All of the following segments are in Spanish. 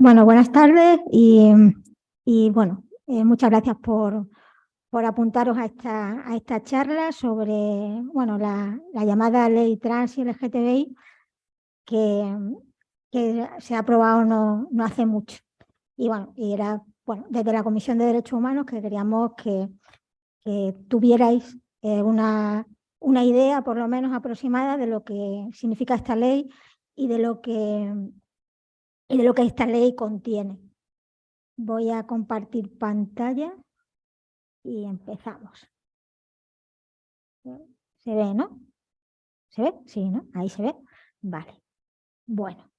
Bueno, buenas tardes y muchas gracias por apuntaros a esta charla sobre la llamada ley trans y LGTBI que, que se ha aprobado no hace mucho. Y era desde la Comisión de Derechos Humanos que queríamos que tuvierais una idea por lo menos aproximada de lo que significa esta ley y de lo que esta ley contiene. Voy a compartir pantalla y empezamos. ¿Se ve, no? ¿Se ve? Sí, ¿no? Ahí se ve. Vale. Bueno,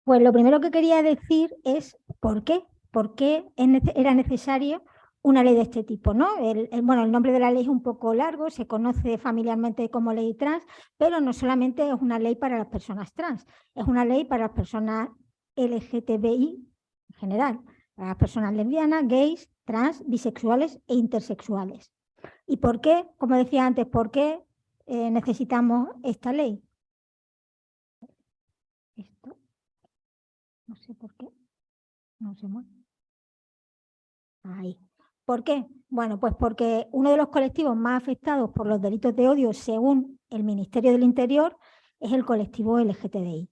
pues lo primero que quería decir es por qué. ¿Por qué era necesario una ley de este tipo, ¿no? El nombre de la ley es un poco largo, se conoce familiarmente como ley trans, pero no solamente es una ley para las personas trans, es una ley para las personas LGTBI en general, para las personas lesbianas, gays, trans, bisexuales e intersexuales. ¿Y por qué? Como decía antes, ¿por qué necesitamos esta ley? Esto, no sé por qué, no se mueve. Ahí. ¿Por qué? Bueno, pues porque uno de los colectivos más afectados por los delitos de odio, según el Ministerio del Interior, es el colectivo LGTBI.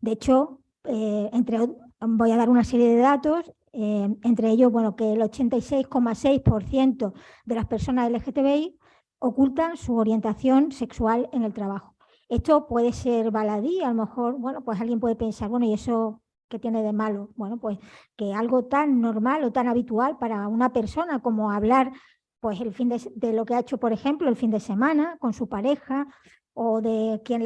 De hecho, voy a dar una serie de datos, entre ellos, que el 86,6% de las personas LGTBI ocultan su orientación sexual en el trabajo. Esto puede ser baladí, a lo mejor, pues alguien puede pensar, ¿y eso qué tiene de malo? Bueno, pues que algo tan normal o tan habitual para una persona como hablar pues de lo que ha hecho, por ejemplo, el fin de semana con su pareja, o de que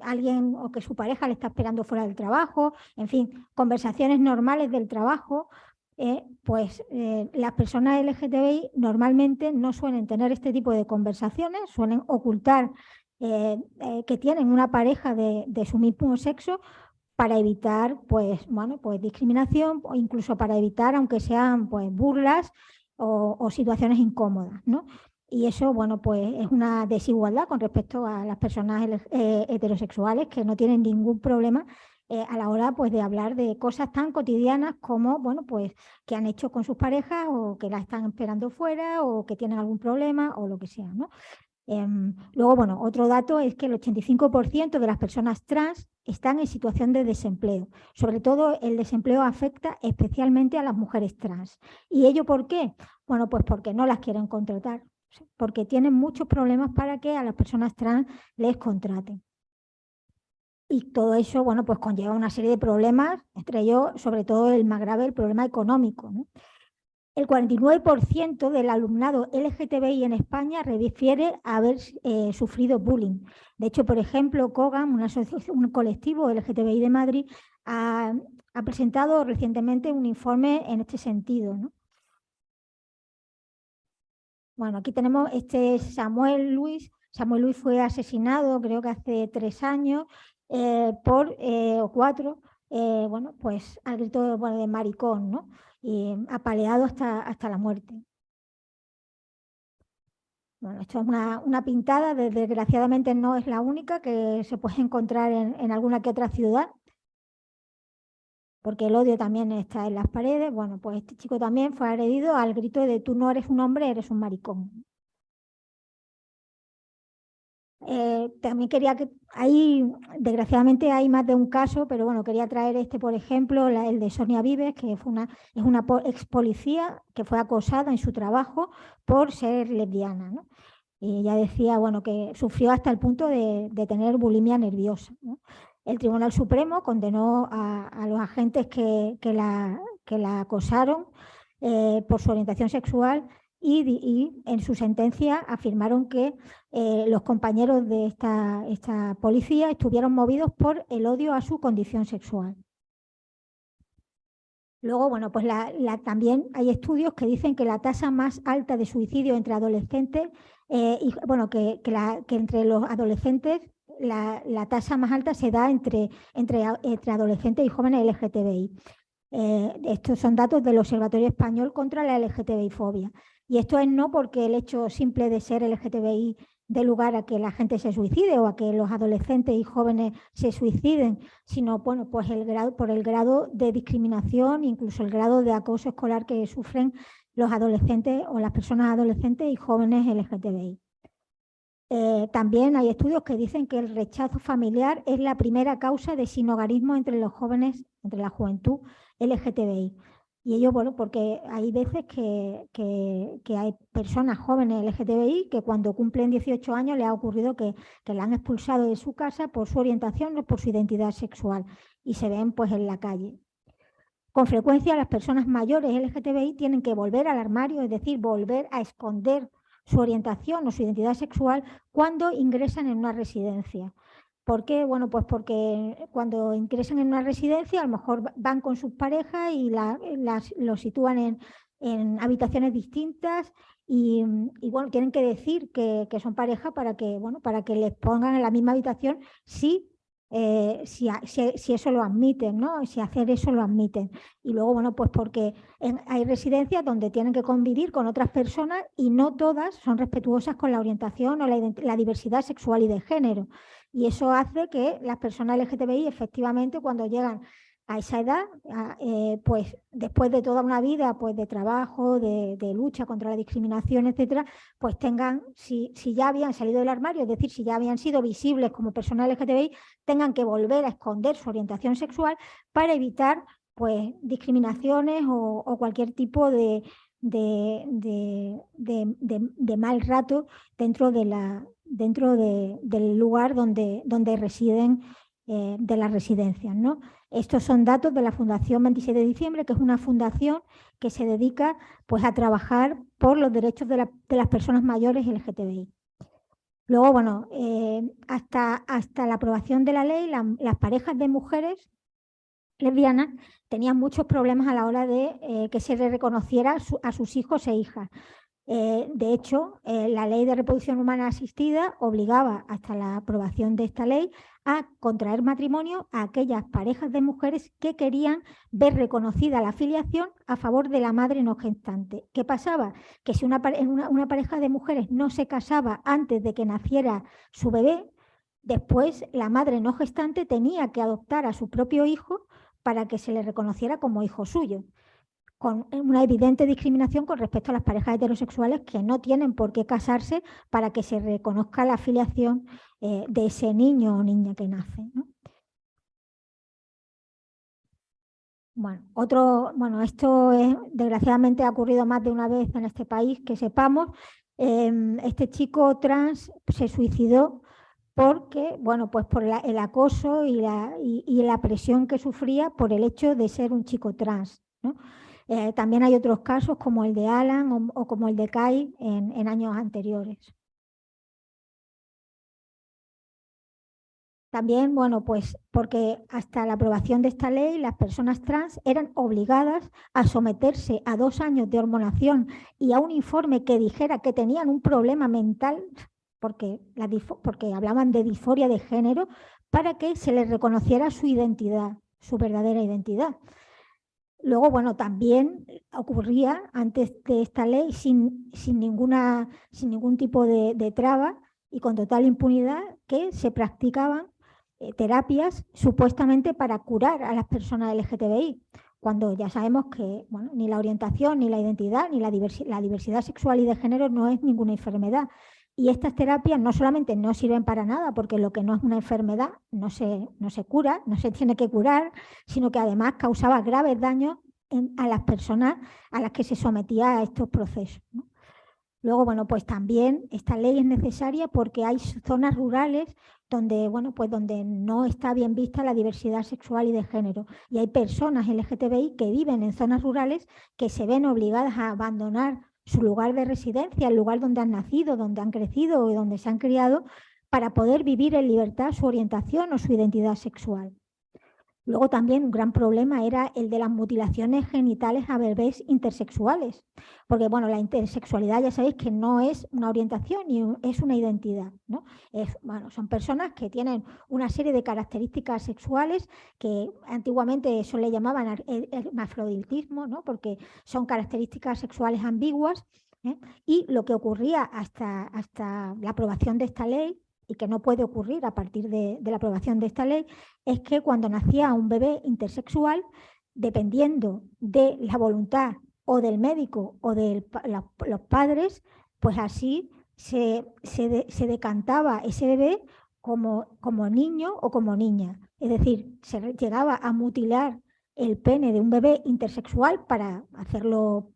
alguien o que su pareja le está esperando fuera del trabajo, en fin, conversaciones normales del trabajo. Las personas LGTBI normalmente no suelen tener este tipo de conversaciones, suelen ocultar que tienen una pareja de su mismo sexo, para evitar pues discriminación, o incluso para evitar, aunque sean pues burlas o situaciones incómodas, ¿no? Y eso, pues es una desigualdad con respecto a las personas heterosexuales, que no tienen ningún problema a la hora pues de hablar de cosas tan cotidianas como, pues que han hecho con sus parejas, o que la están esperando fuera, o que tienen algún problema, o lo que sea, ¿no? Luego, otro dato es que el 85% de las personas trans están en situación de desempleo. Sobre todo, el desempleo afecta especialmente a las mujeres trans. ¿Y ello por qué? Bueno, pues porque no las quieren contratar, porque tienen muchos problemas para que a las personas trans les contraten. Y todo eso, pues conlleva una serie de problemas, entre ellos, sobre todo el más grave, el problema económico, ¿no? El 49% del alumnado LGTBI en España refiere a haber sufrido bullying. De hecho, por ejemplo, COGAM, un colectivo LGTBI de Madrid, ha presentado recientemente un informe en este sentido, ¿no? Bueno, aquí tenemos Samuel Luis. Samuel Luis fue asesinado, creo que hace 3 años, o 4, pues al grito de maricón, ¿no? Y apaleado hasta la muerte. Bueno, esto es una pintada, desgraciadamente no es la única que se puede encontrar en alguna que otra ciudad, porque el odio también está en las paredes. Bueno, pues este chico también fue agredido al grito de tú no eres un hombre, eres un maricón. También quería desgraciadamente hay más de un caso, pero bueno, quería traer por ejemplo, el de Sonia Vives, que es una ex policía que fue acosada en su trabajo por ser lesbiana, ¿no? Y ella decía, que sufrió hasta el punto de tener bulimia nerviosa, ¿no? El Tribunal Supremo condenó a los agentes que la acosaron por su orientación sexual, y en su sentencia afirmaron que los compañeros de esta policía estuvieron movidos por el odio a su condición sexual. Luego, pues también hay estudios que dicen que la tasa más alta de suicidio entre adolescentes, que entre los adolescentes, la tasa más alta se da entre adolescentes y jóvenes LGTBI. Estos son datos del Observatorio Español contra la LGTBI-fobia. Y esto es no porque el hecho simple de ser LGTBI dé lugar a que la gente se suicide o a que los adolescentes y jóvenes se suiciden, sino bueno, pues por el grado de discriminación, incluso el grado de acoso escolar que sufren los adolescentes o las personas adolescentes y jóvenes LGTBI. También hay estudios que dicen que el rechazo familiar es la primera causa de sinhogarismo entre los jóvenes, entre la juventud LGTBI. Y ello, bueno, porque hay veces que hay personas jóvenes LGTBI que cuando cumplen 18 años les ha ocurrido que la han expulsado de su casa por su orientación o por su identidad sexual y se ven pues en la calle. Con frecuencia las personas mayores LGTBI tienen que volver al armario, es decir, volver a esconder su orientación o su identidad sexual cuando ingresan en una residencia. ¿Por qué? Bueno, pues porque cuando ingresan en una residencia a lo mejor van con sus parejas y los sitúan en habitaciones distintas y bueno, tienen que decir que son pareja para que les pongan en la misma habitación si eso lo admiten, ¿no? Si hacer eso lo admiten. Y luego, bueno, pues porque hay residencias donde tienen que convivir con otras personas y no todas son respetuosas con la orientación o la diversidad sexual y de género. Y eso hace que las personas LGTBI efectivamente cuando llegan a esa edad, pues después de toda una vida pues de trabajo, de lucha contra la discriminación, etcétera, pues tengan, si ya habían salido del armario, es decir, si ya habían sido visibles como personas LGTBI, tengan que volver a esconder su orientación sexual para evitar pues discriminaciones o cualquier tipo de mal rato dentro del lugar donde residen, de las residencias, ¿no? Estos son datos de la Fundación 27 de Diciembre, que es una fundación que se dedica pues, a trabajar por los derechos de las personas mayores LGTBI. Luego, bueno, hasta la aprobación de la ley, las parejas de mujeres lesbianas tenían muchos problemas a la hora de que se les reconociera a sus hijos e hijas. De hecho, la ley de reproducción humana asistida obligaba hasta la aprobación de esta ley a contraer matrimonio a aquellas parejas de mujeres que querían ver reconocida la filiación a favor de la madre no gestante. ¿Qué pasaba? Que si una pareja de mujeres no se casaba antes de que naciera su bebé, después la madre no gestante tenía que adoptar a su propio hijo para que se le reconociera como hijo suyo, con una evidente discriminación con respecto a las parejas heterosexuales que no tienen por qué casarse para que se reconozca la filiación de ese niño o niña que nace, ¿no? Bueno, esto desgraciadamente ha ocurrido más de una vez en este país, que sepamos. Este chico trans se suicidó porque, bueno, pues por el acoso y la presión que sufría por el hecho de ser un chico trans, ¿no? También hay otros casos como el de Alan o como el de Kai en años anteriores. También, bueno, pues porque hasta la aprobación de esta ley las personas trans eran obligadas a someterse a 2 años de hormonación y a un informe que dijera que tenían un problema mental, porque hablaban de disforia de género, para que se les reconociera su identidad, su verdadera identidad. Luego, bueno, también ocurría antes de esta ley sin ningún tipo de traba y con total impunidad que se practicaban terapias supuestamente para curar a las personas LGTBI, cuando ya sabemos que bueno, ni la orientación, ni la identidad, ni la diversidad sexual y de género no es ninguna enfermedad. Y estas terapias no solamente no sirven para nada, porque lo que no es una enfermedad no se cura, no se tiene que curar, sino que además causaba graves daños a las personas a las que se sometía a estos procesos, ¿no? Luego, bueno, pues también esta ley es necesaria porque hay zonas rurales donde, bueno, pues donde no está bien vista la diversidad sexual y de género. Y hay personas LGTBI que viven en zonas rurales que se ven obligadas a abandonar su lugar de residencia, el lugar donde han nacido, donde han crecido y donde se han criado, para poder vivir en libertad su orientación o su identidad sexual. Luego también un gran problema era el de las mutilaciones genitales a bebés intersexuales, porque bueno, la intersexualidad ya sabéis que no es una orientación ni es una identidad, ¿no? Son personas que tienen una serie de características sexuales que antiguamente eso le llamaban hermafroditismo, ¿no? Porque son características sexuales ambiguas Y lo que ocurría hasta la aprobación de esta ley, y que no puede ocurrir a partir de la aprobación de esta ley, es que cuando nacía un bebé intersexual, dependiendo de la voluntad o del médico o de los padres, pues así se decantaba ese bebé como niño o como niña. Es decir, se llegaba a mutilar el pene de un bebé intersexual para hacerlo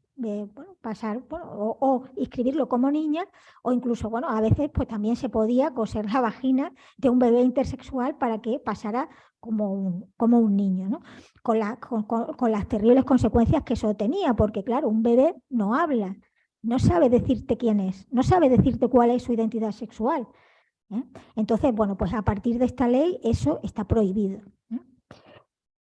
pasar o inscribirlo como niña, o incluso, bueno, a veces pues también se podía coser la vagina de un bebé intersexual para que pasara como un niño, ¿no? Con las terribles consecuencias que eso tenía, porque claro, un bebé no habla, no sabe decirte quién es, no sabe decirte cuál es su identidad sexual. Entonces, bueno, pues a partir de esta ley eso está prohibido.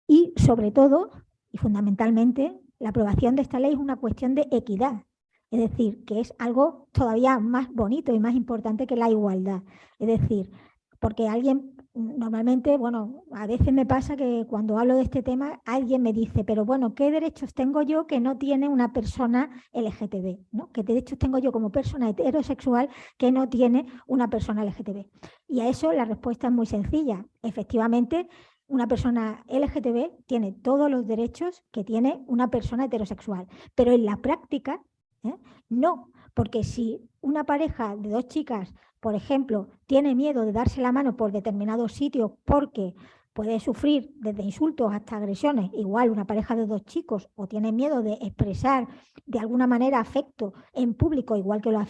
Y sobre todo, y fundamentalmente, la aprobación de esta ley es una cuestión de equidad. Es decir, que es algo todavía más bonito y más importante que la igualdad. Es decir, porque alguien, normalmente, bueno, a veces me pasa que cuando hablo de este tema, alguien me dice, pero bueno, ¿qué derechos tengo yo que no tiene una persona LGTB? ¿No? ¿Qué derechos tengo yo como persona heterosexual que no tiene una persona LGTB? Y a eso la respuesta es muy sencilla. Efectivamente, una persona LGTB tiene todos los derechos que tiene una persona heterosexual, pero en la práctica no, porque si una pareja de dos chicas, por ejemplo, tiene miedo de darse la mano por determinados sitios porque puede sufrir desde insultos hasta agresiones, igual una pareja de dos chicos, o tiene miedo de expresar de alguna manera afecto en público, igual que lo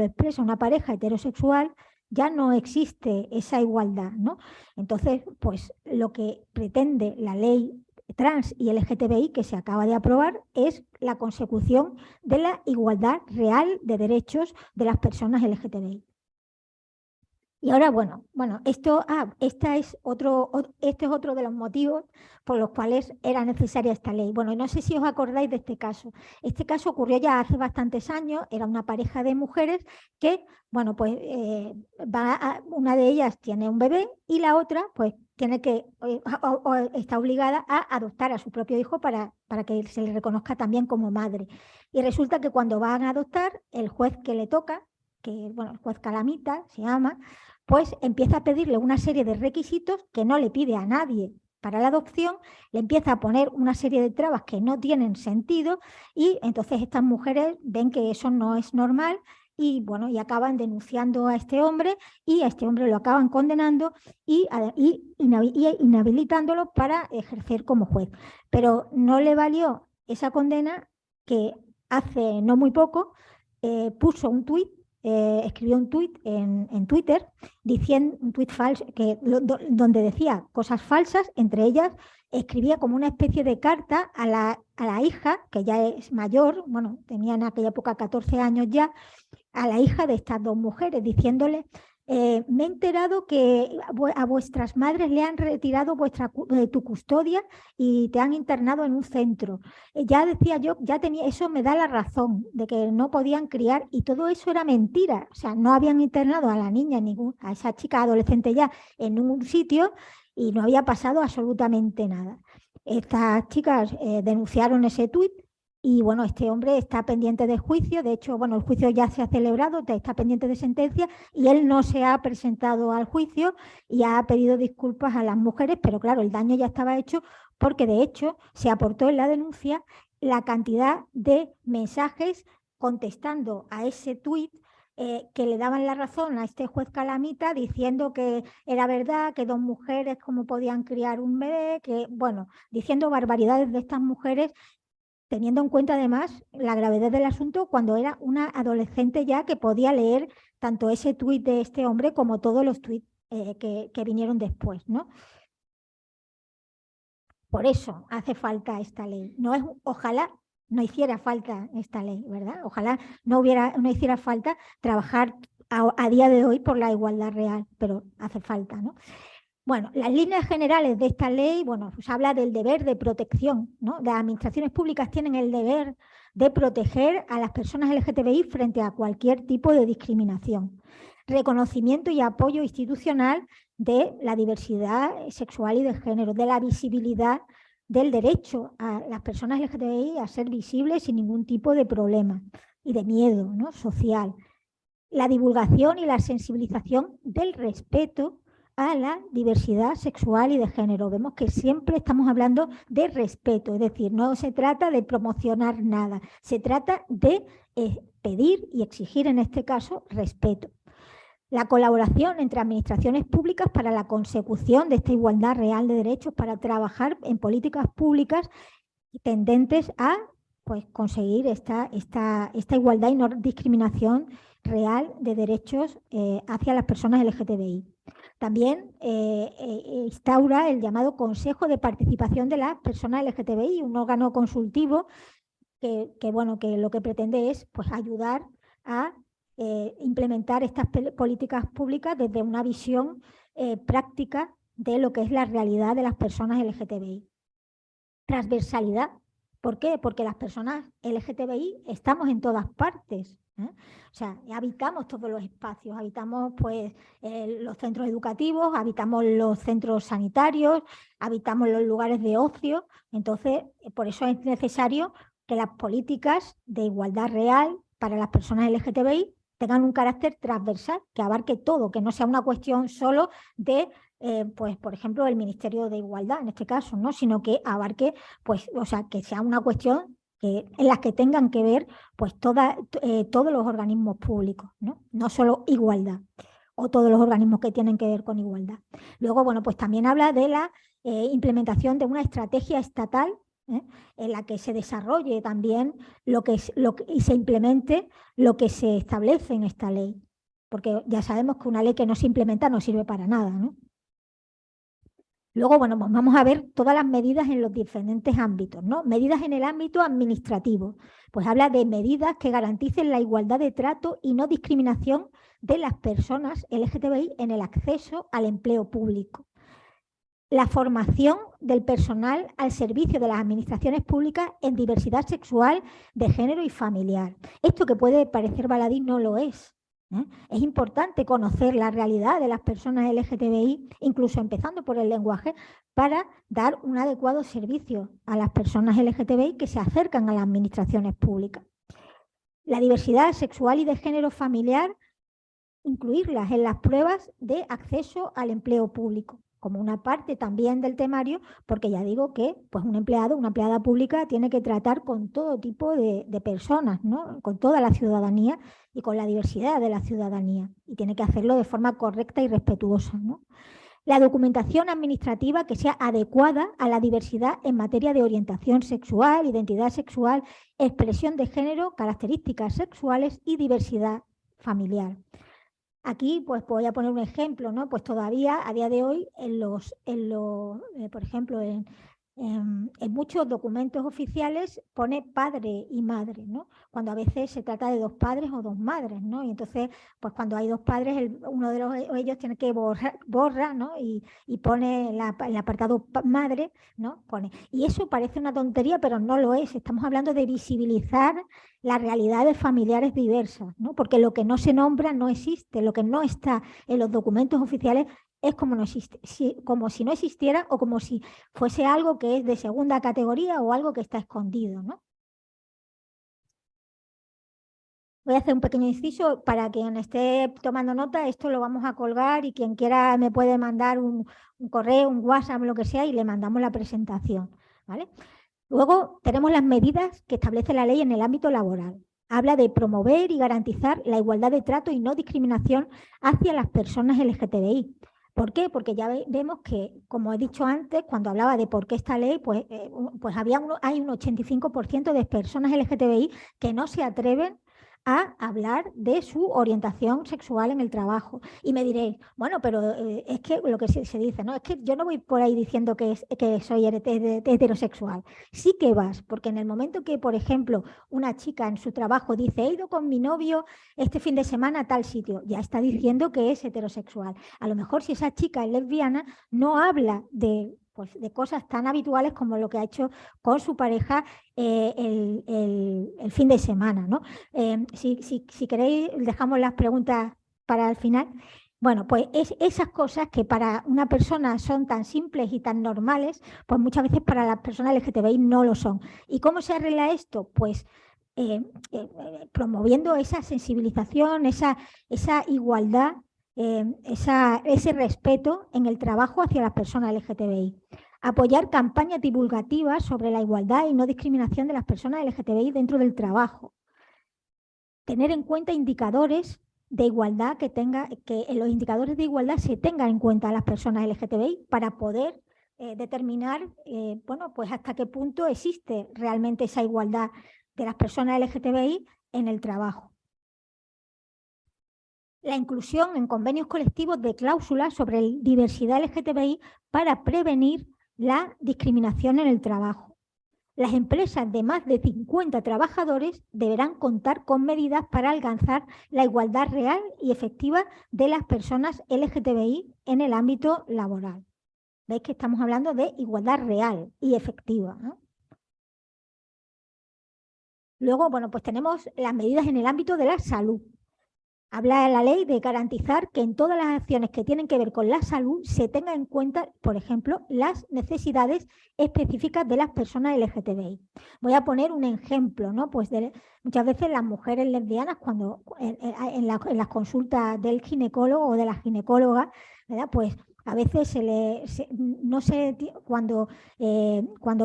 expresa una pareja heterosexual, ya no existe esa igualdad, ¿no? Entonces, pues lo que pretende la ley trans y LGTBI que se acaba de aprobar es la consecución de la igualdad real de derechos de las personas LGTBI. Y ahora, bueno, este es otro de los motivos por los cuales era necesaria esta ley. Bueno, no sé si os acordáis de este caso. Este caso ocurrió ya hace bastantes años, era una pareja de mujeres que, bueno, pues una de ellas tiene un bebé y la otra, pues, tiene que, o está obligada a adoptar a su propio hijo para que se le reconozca también como madre. Y resulta que cuando van a adoptar, el juez que le toca, que, bueno, el juez Calamita se llama, pues empieza a pedirle una serie de requisitos que no le pide a nadie para la adopción, le empieza a poner una serie de trabas que no tienen sentido y entonces estas mujeres ven que eso no es normal y, bueno, y acaban denunciando a este hombre y a este hombre lo acaban condenando y inhabilitándolo para ejercer como juez. Pero no le valió esa condena que hace no muy poco puso un tuit, escribió un tuit en Twitter, diciendo un tuit falso donde decía cosas falsas, entre ellas escribía como una especie de carta a la hija, que ya es mayor, bueno, tenía en aquella época 14 años ya, a la hija de estas dos mujeres, diciéndole: me he enterado que a vuestras madres le han retirado tu custodia y te han internado en un centro. Ya decía yo, ya tenía, eso me da la razón de que no podían criar y todo eso era mentira. O sea, no habían internado a la niña, a esa chica adolescente ya en un sitio y no había pasado absolutamente nada. Estas chicas denunciaron ese tuit. Y bueno, este hombre está pendiente de juicio, de hecho, bueno, el juicio ya se ha celebrado, está pendiente de sentencia y él no se ha presentado al juicio y ha pedido disculpas a las mujeres, pero claro, el daño ya estaba hecho porque de hecho se aportó en la denuncia la cantidad de mensajes contestando a ese tuit que le daban la razón a este juez Calamita diciendo que era verdad, que dos mujeres cómo podían criar un bebé, que bueno, diciendo barbaridades de estas mujeres, teniendo en cuenta además la gravedad del asunto cuando era una adolescente ya que podía leer tanto ese tuit de este hombre como todos los tuits que vinieron después, ¿no? Por eso hace falta esta ley. Ojalá no hiciera falta esta ley, ¿verdad? Ojalá no hiciera falta trabajar a día de hoy por la igualdad real, pero hace falta, ¿no? Bueno, las líneas generales de esta ley, bueno, pues habla del deber de protección, ¿no? Las administraciones públicas tienen el deber de proteger a las personas LGTBI frente a cualquier tipo de discriminación. Reconocimiento y apoyo institucional de la diversidad sexual y de género, de la visibilidad del derecho a las personas LGTBI a ser visibles sin ningún tipo de problema. y de miedo, ¿no?, social. La divulgación y la sensibilización del respeto a la diversidad sexual y de género. Vemos que siempre estamos hablando de respeto, es decir, no se trata de promocionar nada, se trata de pedir y exigir en este caso respeto. La colaboración entre administraciones públicas para la consecución de esta igualdad real de derechos, para trabajar en políticas públicas tendentes a pues, conseguir esta igualdad y no discriminación real de derechos hacia las personas LGTBI. También instaura el llamado Consejo de Participación de las Personas LGTBI, un órgano consultivo que lo que pretende es pues, ayudar a implementar estas políticas públicas desde una visión práctica de lo que es la realidad de las personas LGTBI. Transversalidad. ¿Por qué? Porque las personas LGTBI estamos en todas partes. O sea, habitamos todos los espacios, habitamos pues, los centros educativos, habitamos los centros sanitarios, habitamos los lugares de ocio. Entonces, por eso es necesario que las políticas de igualdad real para las personas LGTBI tengan un carácter transversal, que abarque todo, que no sea una cuestión solo de, pues, por ejemplo, el Ministerio de Igualdad, en este caso, ¿no?, sino que abarque, pues, o sea, que sea una cuestión en las que tengan que ver pues, todos los organismos públicos, no solo igualdad, o todos los organismos que tienen que ver con igualdad. Luego, bueno, pues también habla de la implementación de una estrategia estatal en la que se desarrolle también y se implemente lo que se establece en esta ley, porque ya sabemos que una ley que no se implementa no sirve para nada, ¿no? Luego, bueno, pues vamos a ver todas las medidas en los diferentes ámbitos, ¿no? Medidas en el ámbito administrativo. Pues habla de medidas que garanticen la igualdad de trato y no discriminación de las personas LGTBI en el acceso al empleo público. La formación del personal al servicio de las administraciones públicas en diversidad sexual, de género y familiar. Esto que puede parecer baladí no lo es. Es importante conocer la realidad de las personas LGTBI, incluso empezando por el lenguaje, para dar un adecuado servicio a las personas LGTBI que se acercan a las administraciones públicas. La diversidad sexual y de género familiar, incluirlas en las pruebas de acceso al empleo público, como una parte también del temario, porque ya digo que pues, un empleado, una empleada pública tiene que tratar con todo tipo de personas, ¿no?, con toda la ciudadanía y con la diversidad de la ciudadanía, y tiene que hacerlo de forma correcta y respetuosa, ¿no? La documentación administrativa que sea adecuada a la diversidad en materia de orientación sexual, identidad sexual, expresión de género, características sexuales y diversidad familiar. Aquí pues voy a poner un ejemplo, ¿no? Pues todavía a día de hoy por ejemplo, en muchos documentos oficiales pone padre y madre, ¿no?, cuando a veces se trata de dos padres o dos madres, ¿no? Y entonces, pues cuando hay dos padres, uno de ellos tiene que borra, ¿no?, y pone el apartado madre, ¿no? Pone. Y eso parece una tontería, pero no lo es. Estamos hablando de visibilizar las realidades familiares diversas, ¿no? Porque lo que no se nombra no existe, lo que no está en los documentos oficiales es como si no existiera o como si fuese algo que es de segunda categoría o algo que está escondido, ¿no? Voy a hacer un pequeño inciso para quien esté tomando nota. Esto lo vamos a colgar y quien quiera me puede mandar un correo, un WhatsApp, lo que sea, y le mandamos la presentación, ¿vale? Luego tenemos las medidas que establece la ley en el ámbito laboral. Habla de promover y garantizar la igualdad de trato y no discriminación hacia las personas LGTBI. ¿Por qué? Porque ya vemos que, como he dicho antes, cuando hablaba de por qué esta ley, pues hay un 85% de personas LGTBI que no se atreven a hablar de su orientación sexual en el trabajo. Y me diréis, bueno, pero es que lo que se dice, ¿no? Es que yo no voy por ahí diciendo que soy heterosexual. Sí que vas, porque en el momento que, por ejemplo, una chica en su trabajo dice, he ido con mi novio este fin de semana a tal sitio, ya está diciendo que es heterosexual. A lo mejor si esa chica es lesbiana, no habla de cosas tan habituales como lo que ha hecho con su pareja el fin de semana, ¿no? Si queréis, dejamos las preguntas para el final. Bueno, pues esas cosas que para una persona son tan simples y tan normales, pues muchas veces para las personas LGTBI no lo son. ¿Y cómo se arregla esto? Pues promoviendo esa sensibilización, esa igualdad, ese respeto en el trabajo hacia las personas LGTBI. Apoyar campañas divulgativas sobre la igualdad y no discriminación de las personas LGTBI dentro del trabajo. Tener en cuenta indicadores de igualdad, que en los indicadores de igualdad se tengan en cuenta a las personas LGTBI para poder determinar bueno, pues hasta qué punto existe realmente esa igualdad de las personas LGTBI en el trabajo. La inclusión en convenios colectivos de cláusulas sobre diversidad LGTBI para prevenir la discriminación en el trabajo. Las empresas de más de 50 trabajadores deberán contar con medidas para alcanzar la igualdad real y efectiva de las personas LGTBI en el ámbito laboral. Veis que estamos hablando de igualdad real y efectiva, ¿no? Luego, bueno, pues tenemos las medidas en el ámbito de la salud. Habla la ley de garantizar que en todas las acciones que tienen que ver con la salud se tenga en cuenta, por ejemplo, las necesidades específicas de las personas LGTBI. Voy a poner un ejemplo, ¿no? Pues muchas veces las mujeres lesbianas, cuando en las consultas del ginecólogo o de la ginecóloga, ¿verdad? Pues a veces cuando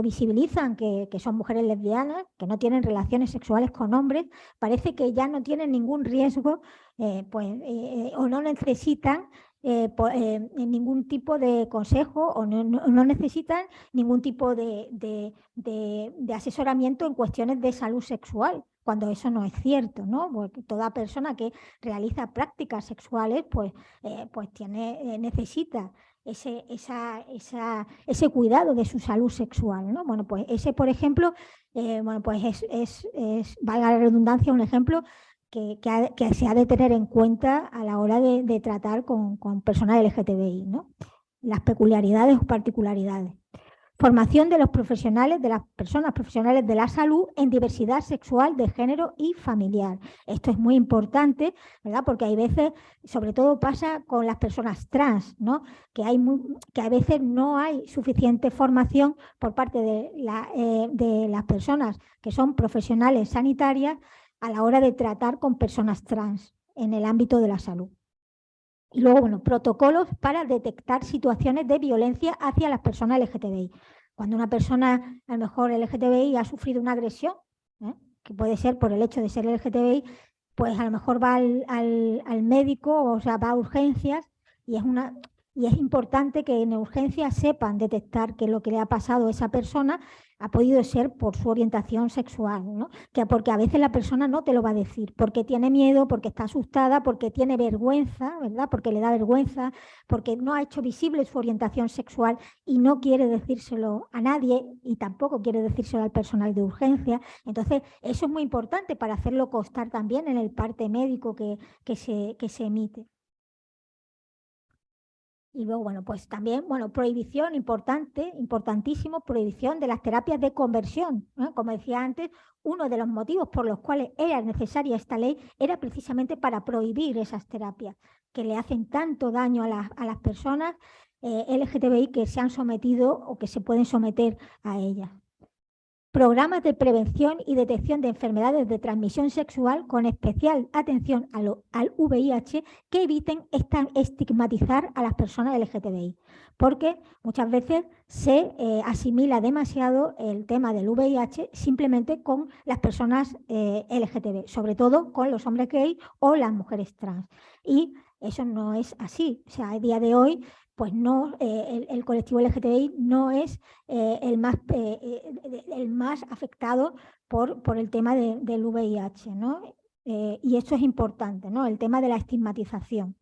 visibilizan que son mujeres lesbianas, que no tienen relaciones sexuales con hombres, parece que ya no tienen ningún riesgo o no necesitan ningún tipo de consejo o no necesitan ningún tipo de asesoramiento en cuestiones de salud sexual, cuando eso no es cierto, ¿no? Porque toda persona que realiza prácticas sexuales necesita ese cuidado de su salud sexual, ¿no? Bueno, pues ese, por ejemplo, valga la redundancia, un ejemplo que se ha de tener en cuenta a la hora de tratar con personas LGTBI, ¿no? Las peculiaridades o particularidades. Formación de los profesionales, de las personas profesionales de la salud en diversidad sexual, de género y familiar. Esto es muy importante, ¿verdad? Porque hay veces, sobre todo pasa con las personas trans, ¿no? Que a veces no hay suficiente formación por parte de las personas que son profesionales sanitarias a la hora de tratar con personas trans en el ámbito de la salud. Y luego, bueno, protocolos para detectar situaciones de violencia hacia las personas LGTBI. Cuando una persona, a lo mejor LGTBI, ha sufrido una agresión, que puede ser por el hecho de ser LGTBI, pues a lo mejor va al médico, o sea, va a urgencias y es importante que en urgencias sepan detectar que lo que le ha pasado a esa persona ha podido ser por su orientación sexual, ¿no? Porque a veces la persona no te lo va a decir, porque tiene miedo, porque está asustada, porque tiene vergüenza, ¿verdad? Porque le da vergüenza, porque no ha hecho visible su orientación sexual y no quiere decírselo a nadie y tampoco quiere decírselo al personal de urgencia. Entonces, eso es muy importante para hacerlo constar también en el parte médico que se emite. Y luego, bueno, pues también, bueno, prohibición importantísimo, prohibición de las terapias de conversión, ¿no? Como decía antes, uno de los motivos por los cuales era necesaria esta ley era precisamente para prohibir esas terapias que le hacen tanto daño a las personas LGTBI que se han sometido o que se pueden someter a ellas. Programas de prevención y detección de enfermedades de transmisión sexual con especial atención al VIH que eviten estigmatizar a las personas LGTBI, porque muchas veces se asimila demasiado el tema del VIH simplemente con las personas LGTBI, sobre todo con los hombres gay o las mujeres trans. Y eso no es así. O sea, a día de hoy, pues no, el colectivo LGTBI no es el más afectado por el tema del VIH, ¿no? Y esto es importante, ¿no? El tema de la estigmatización.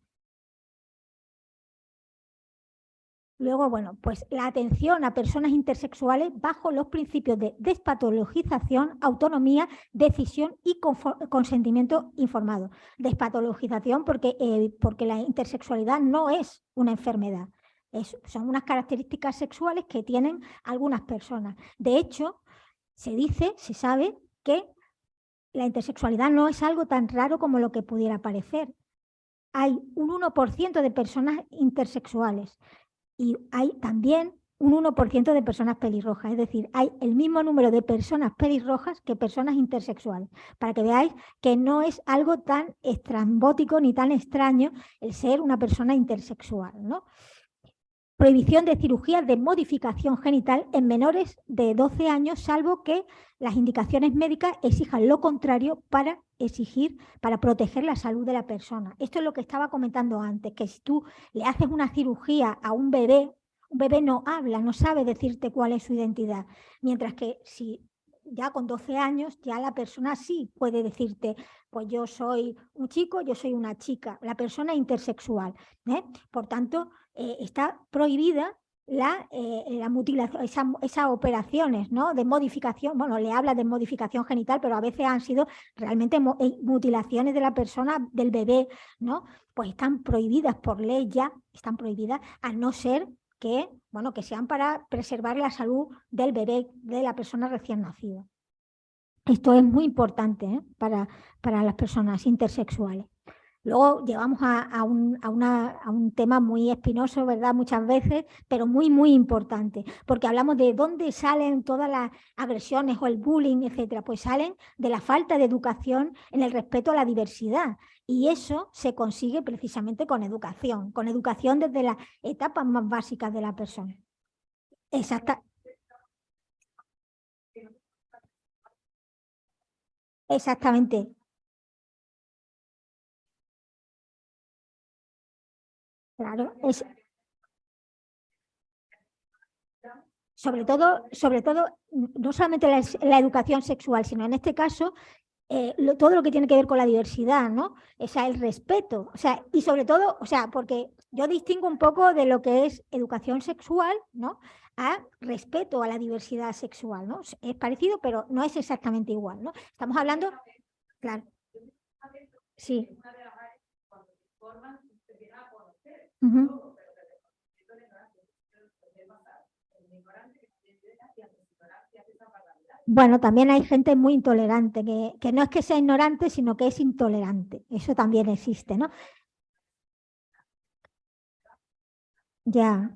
Luego, bueno, pues la atención a personas intersexuales bajo los principios de despatologización, autonomía, decisión y consentimiento informado. Despatologización porque la intersexualidad no es una enfermedad. Son unas características sexuales que tienen algunas personas. De hecho, se sabe que la intersexualidad no es algo tan raro como lo que pudiera parecer. Hay un 1% de personas intersexuales. Y hay también un 1% de personas pelirrojas. Es decir, hay el mismo número de personas pelirrojas que personas intersexuales. Para que veáis que no es algo tan estrambótico ni tan extraño el ser una persona intersexual, ¿no? Prohibición de cirugías de modificación genital en menores de 12 años, salvo que las indicaciones médicas exijan lo contrario para proteger la salud de la persona. Esto es lo que estaba comentando antes, que si tú le haces una cirugía a un bebé no habla, no sabe decirte cuál es su identidad, mientras que si ya con 12 años ya la persona sí puede decirte, pues yo soy un chico, yo soy una chica, la persona intersexual, ¿eh? Por tanto, está prohibida la mutilación, esas operaciones, ¿no? De modificación, bueno, le habla de modificación genital, pero a veces han sido realmente mutilaciones de la persona, del bebé, ¿no? Pues están prohibidas por ley ya, están prohibidas, a no ser que, bueno, que sean para preservar la salud del bebé, de la persona recién nacida. Esto es muy importante, ¿eh? para las personas intersexuales. Luego llegamos a un tema muy espinoso, ¿verdad? Muchas veces, pero muy, muy importante, porque hablamos de dónde salen todas las agresiones o el bullying, etcétera. Pues salen de la falta de educación en el respeto a la diversidad. Y eso se consigue precisamente con educación desde las etapas más básicas de la persona. Exactamente. Claro, sobre todo, no solamente la educación sexual, sino en este caso, todo lo que tiene que ver con la diversidad, ¿no? O sea, el respeto, o sea, y sobre todo, o sea, porque yo distingo un poco de lo que es educación sexual, ¿no? A respeto a la diversidad sexual, ¿no? Es parecido, pero no es exactamente igual, ¿no? Estamos hablando, claro, sí. Ujú. Bueno, también hay gente muy intolerante, que no es que sea ignorante, sino que es intolerante. Eso también existe, ¿no? Ya,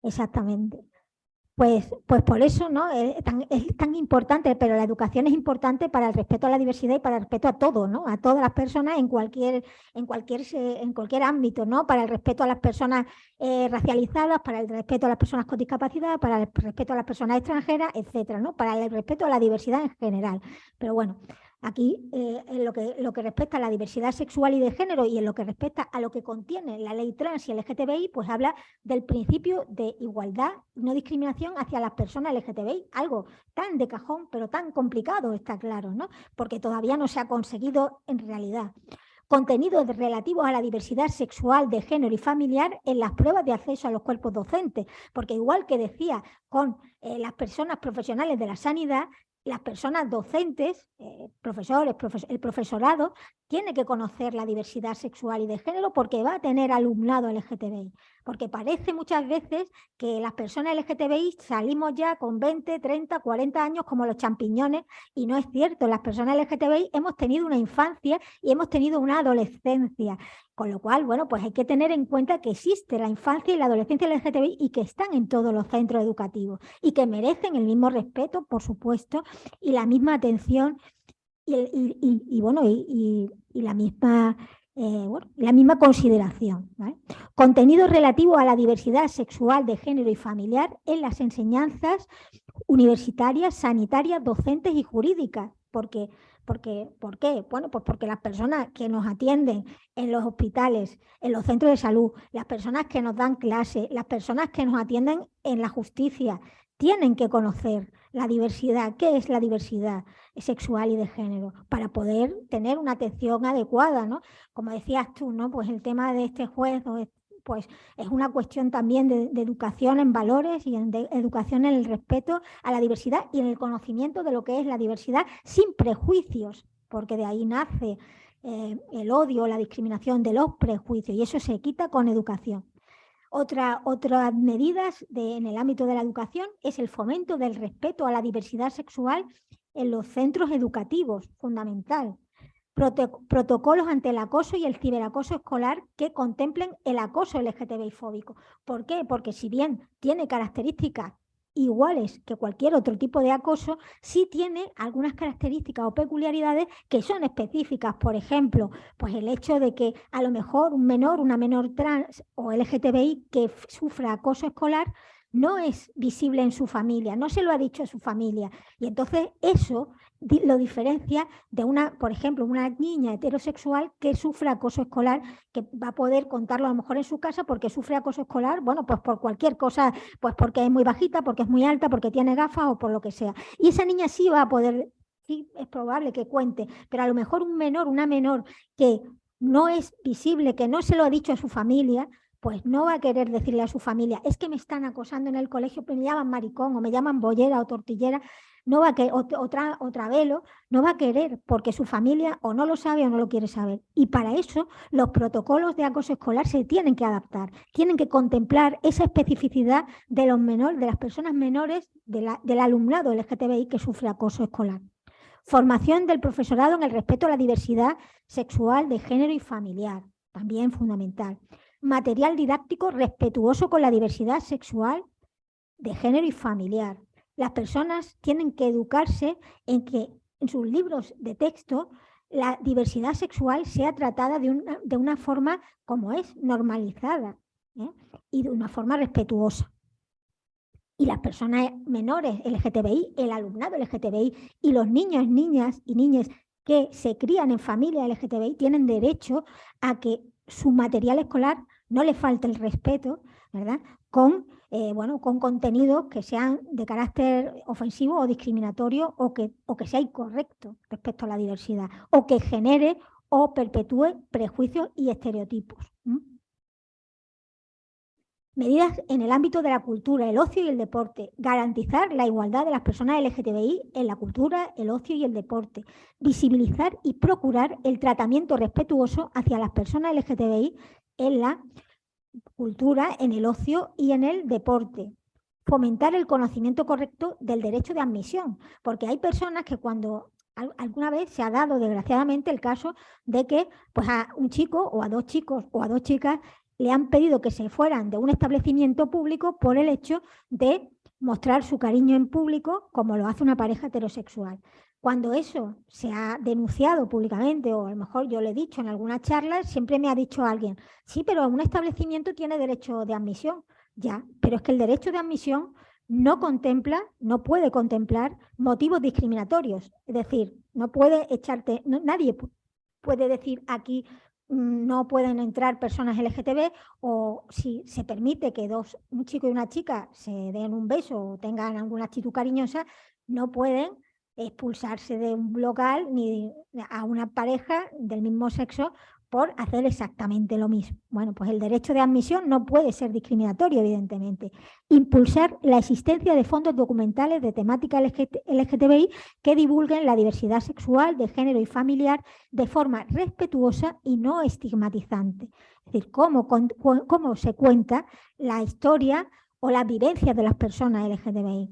exactamente. Pues por eso, ¿no? Es tan importante, pero la educación es importante para el respeto a la diversidad y para el respeto a todo, ¿no? A todas las personas en cualquier ámbito, ¿no? Para el respeto a las personas racializadas, para el respeto a las personas con discapacidad, para el respeto a las personas extranjeras, etcétera, ¿no? Para el respeto a la diversidad en general. Pero bueno, aquí, en lo que respecta a la diversidad sexual y de género y en lo que respecta a lo que contiene la ley trans y el LGTBI, pues habla del principio de igualdad y no discriminación hacia las personas LGTBI, algo tan de cajón, pero tan complicado, está claro, ¿no? Porque todavía no se ha conseguido en realidad. Contenidos relativos a la diversidad sexual, de género y familiar en las pruebas de acceso a los cuerpos docentes, porque igual que decía con las personas profesionales de la sanidad, las personas docentes, profesores, el profesorado, tiene que conocer la diversidad sexual y de género porque va a tener alumnado LGTBI. Porque parece muchas veces que las personas LGTBI salimos ya con 20, 30, 40 años como los champiñones y no es cierto. Las personas LGTBI hemos tenido una infancia y hemos tenido una adolescencia. Con lo cual, bueno, pues hay que tener en cuenta que existe la infancia y la adolescencia LGTBI y que están en todos los centros educativos y que merecen el mismo respeto, por supuesto, y la misma atención y la misma consideración, ¿vale? Contenido relativo a la diversidad sexual, de género y familiar en las enseñanzas universitarias, sanitarias, docentes y jurídicas. ¿Por qué? Bueno, pues porque las personas que nos atienden en los hospitales, en los centros de salud, las personas que nos dan clase, las personas que nos atienden en la justicia, tienen que conocer la diversidad. ¿Qué es la diversidad sexual y de género? Para poder tener una atención adecuada, ¿no? Como decías tú, ¿no? Pues el tema de este juez, pues es una cuestión también de educación en valores y de educación en el respeto a la diversidad y en el conocimiento de lo que es la diversidad sin prejuicios, porque de ahí nace el odio, la discriminación de los prejuicios y eso se quita con educación. Otras medidas en el ámbito de la educación es el fomento del respeto a la diversidad sexual en los centros educativos, fundamental. Protocolos ante el acoso y el ciberacoso escolar que contemplen el acoso LGTBI fóbico. ¿Por qué? Porque si bien tiene características iguales que cualquier otro tipo de acoso, sí tiene algunas características o peculiaridades que son específicas. Por ejemplo, pues el hecho de que a lo mejor un menor, una menor trans o LGTBI que sufra acoso escolar no es visible en su familia, no se lo ha dicho a su familia. Y entonces eso lo diferencia de por ejemplo, una niña heterosexual que sufre acoso escolar, que va a poder contarlo a lo mejor en su casa porque sufre acoso escolar, bueno, pues por cualquier cosa, pues porque es muy bajita, porque es muy alta, porque tiene gafas o por lo que sea. Y esa niña sí va a poder, sí es probable que cuente, pero a lo mejor un menor, una menor que no es visible, que no se lo ha dicho a su familia, pues no va a querer decirle a su familia, es que me están acosando en el colegio, pero me llaman maricón o me llaman bollera o tortillera, no va a querer, otra velo, no va a querer porque su familia o no lo sabe o no lo quiere saber. Y para eso los protocolos de acoso escolar se tienen que adaptar, tienen que contemplar esa especificidad de los menores, de las personas menores, del alumnado LGTBI que sufre acoso escolar. Formación del profesorado en el respeto a la diversidad sexual, de género y familiar, también fundamental. Material didáctico respetuoso con la diversidad sexual, de género y familiar. Las personas tienen que educarse en que en sus libros de texto la diversidad sexual sea tratada de una forma como es, normalizada, ¿eh? Y de una forma respetuosa. Y las personas menores LGTBI, el alumnado LGTBI y los niños, niñas y niñas que se crían en familia LGTBI tienen derecho a que su material escolar no le falte el respeto, ¿verdad? Con contenidos que sean de carácter ofensivo o discriminatorio o que sea incorrecto respecto a la diversidad o que genere o perpetúe prejuicios y estereotipos. Medidas en el ámbito de la cultura, el ocio y el deporte. Garantizar la igualdad de las personas LGTBI en la cultura, el ocio y el deporte. Visibilizar y procurar el tratamiento respetuoso hacia las personas LGTBI en la cultura, en el ocio y en el deporte. Fomentar el conocimiento correcto del derecho de admisión, porque hay personas que cuando alguna vez se ha dado desgraciadamente el caso de que pues a un chico o a dos chicos o a dos chicas le han pedido que se fueran de un establecimiento público por el hecho de mostrar su cariño en público como lo hace una pareja heterosexual. Cuando eso se ha denunciado públicamente, o a lo mejor yo lo he dicho en alguna charla, siempre me ha dicho alguien, sí, pero un establecimiento tiene derecho de admisión. Ya, pero es que el derecho de admisión no puede contemplar motivos discriminatorios. Es decir, no puede nadie puede decir aquí no pueden entrar personas LGTB, o si se permite que un chico y una chica se den un beso o tengan alguna actitud cariñosa, no pueden expulsarse de un local ni a una pareja del mismo sexo por hacer exactamente lo mismo. Bueno, pues el derecho de admisión no puede ser discriminatorio, evidentemente. Impulsar la existencia de fondos documentales de temática LGTBI que divulguen la diversidad sexual, de género y familiar de forma respetuosa y no estigmatizante. Es decir, cómo se cuenta la historia o las vivencias de las personas LGTBI.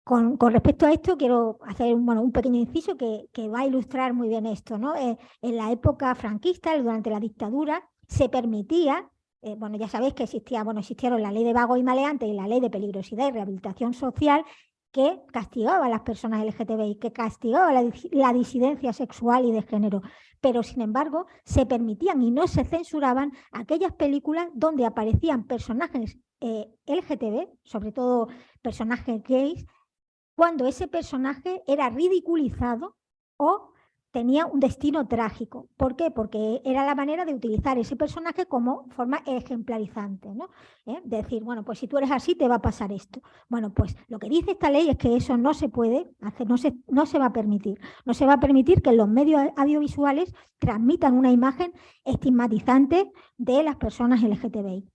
Con respecto a esto, quiero hacer un pequeño inciso que va a ilustrar muy bien esto, ¿no? En la época franquista, durante la dictadura, se permitía, ya sabéis que existieron la ley de vagos y maleantes y la ley de peligrosidad y rehabilitación social que castigaba a las personas LGTBI, que castigaba la disidencia sexual y de género. Pero, sin embargo, se permitían y no se censuraban aquellas películas donde aparecían personajes LGTB, sobre todo personajes gays, cuando ese personaje era ridiculizado o tenía un destino trágico. ¿Por qué? Porque era la manera de utilizar ese personaje como forma ejemplarizante, ¿no? Decir, bueno, pues si tú eres así te va a pasar esto. Bueno, pues lo que dice esta ley es que eso no se puede hacer, no se va a permitir. No se va a permitir que los medios audiovisuales transmitan una imagen estigmatizante de las personas LGTBI.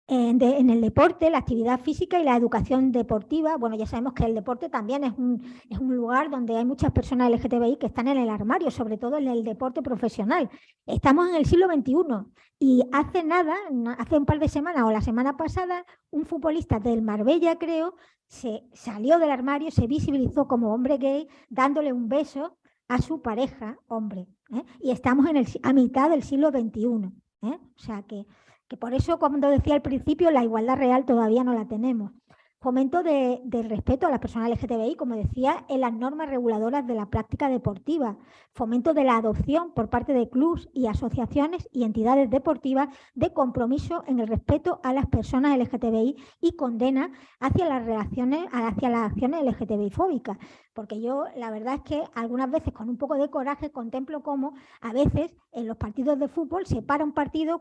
En el deporte, la actividad física y la educación deportiva. Bueno, ya sabemos que el deporte también es un lugar donde hay muchas personas LGTBI que están en el armario, sobre todo en el deporte profesional. Estamos en el siglo XXI y hace nada, hace un par de semanas o la semana pasada, un futbolista del Marbella, creo, se salió del armario, se visibilizó como hombre gay, dándole un beso a su pareja hombre. Y estamos a mitad del siglo XXI. O sea que por eso, cuando decía al principio, la igualdad real todavía no la tenemos. Fomento del respeto a las personas LGTBI, como decía, en las normas reguladoras de la práctica deportiva. Fomento de la adopción por parte de clubes y asociaciones y entidades deportivas de compromiso en el respeto a las personas LGTBI y condena hacia las acciones LGTBI fóbicas. Porque yo, la verdad es que algunas veces, con un poco de coraje, contemplo cómo a veces en los partidos de fútbol se para un partido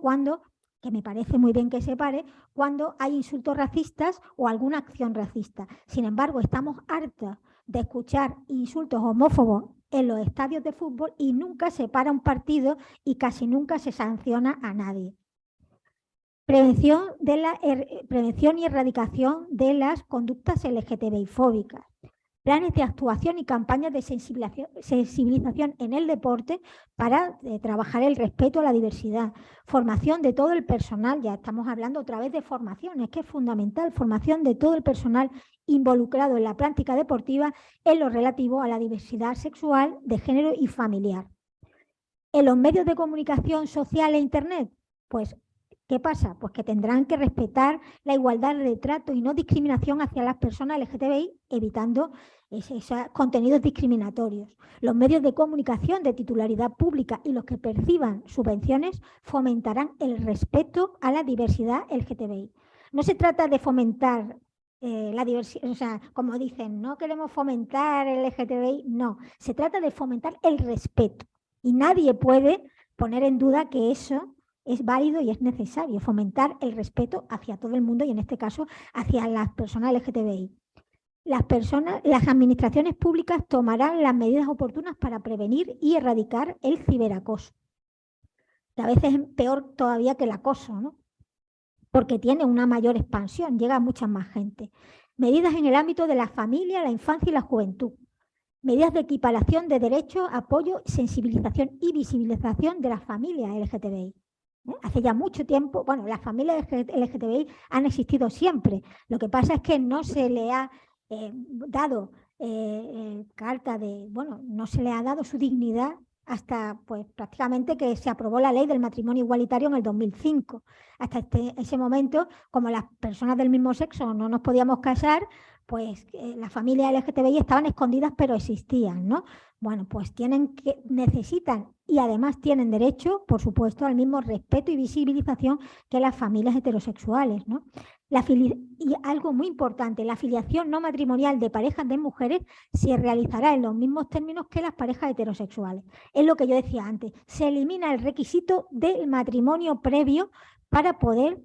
que me parece muy bien que se pare, cuando hay insultos racistas o alguna acción racista. Sin embargo, estamos hartos de escuchar insultos homófobos en los estadios de fútbol y nunca se para un partido y casi nunca se sanciona a nadie. Prevención y erradicación de las conductas LGTBI fóbicas. Planes de actuación y campañas de sensibilización en el deporte para trabajar el respeto a la diversidad. Formación de todo el personal, ya estamos hablando otra vez de formación, es que es fundamental, formación de todo el personal involucrado en la práctica deportiva en lo relativo a la diversidad sexual, de género y familiar. En los medios de comunicación social e Internet, pues, ¿qué pasa? Pues que tendrán que respetar la igualdad de trato y no discriminación hacia las personas LGTBI, evitando esos contenidos discriminatorios. Los medios de comunicación de titularidad pública y los que perciban subvenciones fomentarán el respeto a la diversidad LGTBI. No se trata de fomentar la diversidad, o sea, como dicen, no queremos fomentar el LGTBI, no. Se trata de fomentar el respeto y nadie puede poner en duda que eso es válido y es necesario fomentar el respeto hacia todo el mundo y en este caso hacia las personas LGTBI. Las administraciones públicas tomarán las medidas oportunas para prevenir y erradicar el ciberacoso, que a veces es peor todavía que el acoso, ¿no? Porque tiene una mayor expansión, llega a mucha más gente. Medidas en el ámbito de la familia, la infancia y la juventud. Medidas de equiparación de derechos, apoyo, sensibilización y visibilización de las familias LGTBI. Hace ya mucho tiempo, bueno, las familias LGTBI han existido siempre. Lo que pasa es que no se le ha dado carta de, bueno, no se le ha dado su dignidad hasta pues prácticamente que se aprobó la ley del matrimonio igualitario en el 2005. Hasta ese momento, como las personas del mismo sexo no nos podíamos casar, pues las familias LGTBI estaban escondidas, pero existían, ¿no? Bueno, pues necesitan y además tienen derecho, por supuesto, al mismo respeto y visibilización que las familias heterosexuales, ¿no? Y algo muy importante, la afiliación no matrimonial de parejas de mujeres se realizará en los mismos términos que las parejas heterosexuales. Es lo que yo decía antes, se elimina el requisito del matrimonio previo para poder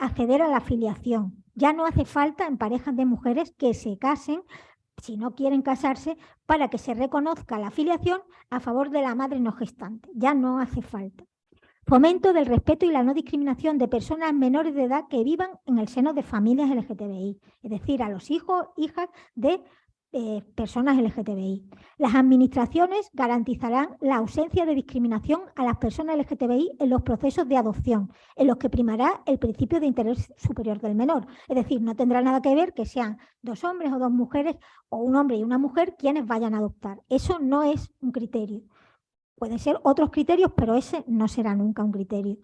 acceder a la afiliación. Ya no hace falta en parejas de mujeres que se casen, si no quieren casarse, para que se reconozca la afiliación a favor de la madre no gestante. Ya no hace falta. Fomento del respeto y la no discriminación de personas menores de edad que vivan en el seno de familias LGTBI, es decir, a los hijos, hijas de personas LGTBI. Las administraciones garantizarán la ausencia de discriminación a las personas LGTBI en los procesos de adopción, en los que primará el principio de interés superior del menor. Es decir, no tendrá nada que ver que sean dos hombres o dos mujeres o un hombre y una mujer quienes vayan a adoptar. Eso no es un criterio. Pueden ser otros criterios, pero ese no será nunca un criterio.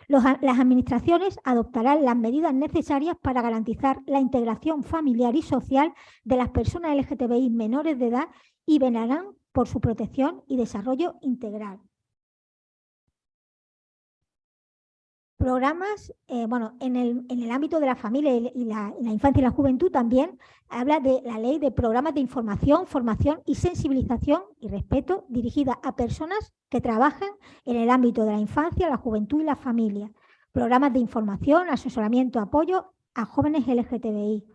Las administraciones adoptarán las medidas necesarias para garantizar la integración familiar y social de las personas LGTBI menores de edad y velarán por su protección y desarrollo integral. Programas, en el ámbito de la familia y la infancia y la juventud también habla de la ley de programas de información, formación y sensibilización y respeto dirigida a personas que trabajan en el ámbito de la infancia, la juventud y la familia. Programas de información, asesoramiento, apoyo a jóvenes LGTBI.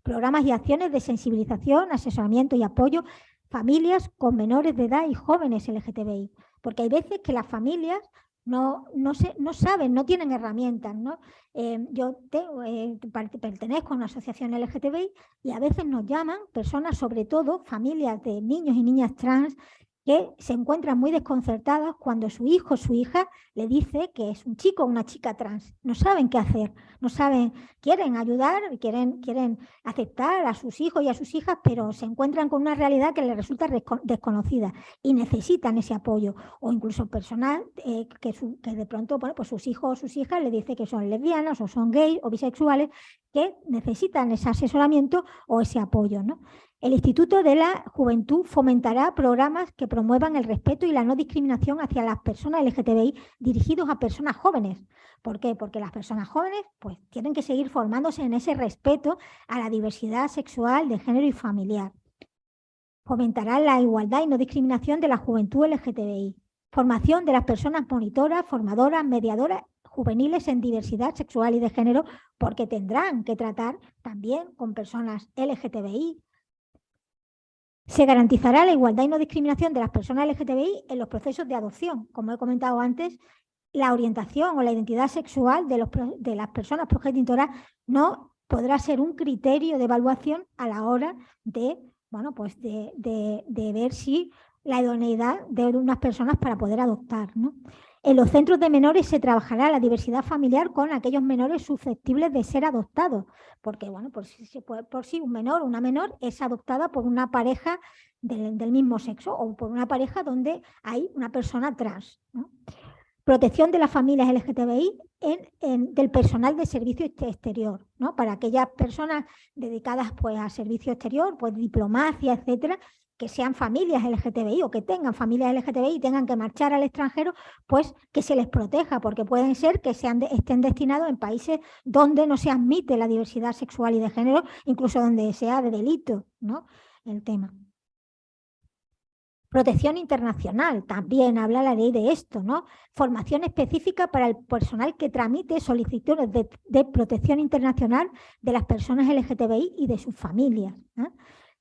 Programas y acciones de sensibilización, asesoramiento y apoyo a familias con menores de edad y jóvenes LGTBI. Porque hay veces que las familias no saben, no tienen herramientas, ¿no? Yo pertenezco a una asociación LGTBI y a veces nos llaman personas, sobre todo familias de niños y niñas trans, que se encuentran muy desconcertadas cuando su hijo o su hija le dice que es un chico o una chica trans. No saben qué hacer, no saben, quieren ayudar, quieren aceptar a sus hijos y a sus hijas, pero se encuentran con una realidad que les resulta desconocida y necesitan ese apoyo. O incluso personal que de pronto, bueno, pues sus hijos o sus hijas le dicen que son lesbianas o son gays o bisexuales, que necesitan ese asesoramiento o ese apoyo, ¿no? El Instituto de la Juventud fomentará programas que promuevan el respeto y la no discriminación hacia las personas LGTBI dirigidos a personas jóvenes. ¿Por qué? Porque las personas jóvenes pues, tienen que seguir formándose en ese respeto a la diversidad sexual, de género y familiar. Fomentará la igualdad y no discriminación de la juventud LGTBI. Formación de las personas monitoras, formadoras, mediadoras juveniles en diversidad sexual y de género, porque tendrán que tratar también con personas LGTBI. Se garantizará la igualdad y no discriminación de las personas LGTBI en los procesos de adopción. Como he comentado antes, la orientación o la identidad sexual de las personas progenitoras no podrá ser un criterio de evaluación a la hora de, bueno, pues de ver si la idoneidad de unas personas para poder adoptar, ¿no? En los centros de menores se trabajará la diversidad familiar con aquellos menores susceptibles de ser adoptados, porque bueno, por si un menor o una menor es adoptada por una pareja del mismo sexo o por una pareja donde hay una persona trans, ¿no? Protección de las familias LGTBI del personal de servicio exterior, ¿no? Para aquellas personas dedicadas pues, a servicio exterior, pues diplomacia, etcétera, que sean familias LGTBI o que tengan familias LGTBI y tengan que marchar al extranjero, pues que se les proteja, porque pueden ser que estén destinados en países donde no se admite la diversidad sexual y de género, incluso donde sea de delito, ¿no? El tema. Protección internacional, también habla la ley de esto, ¿no? Formación específica para el personal que tramite solicitudes de protección internacional de las personas LGTBI y de sus familias, ¿eh?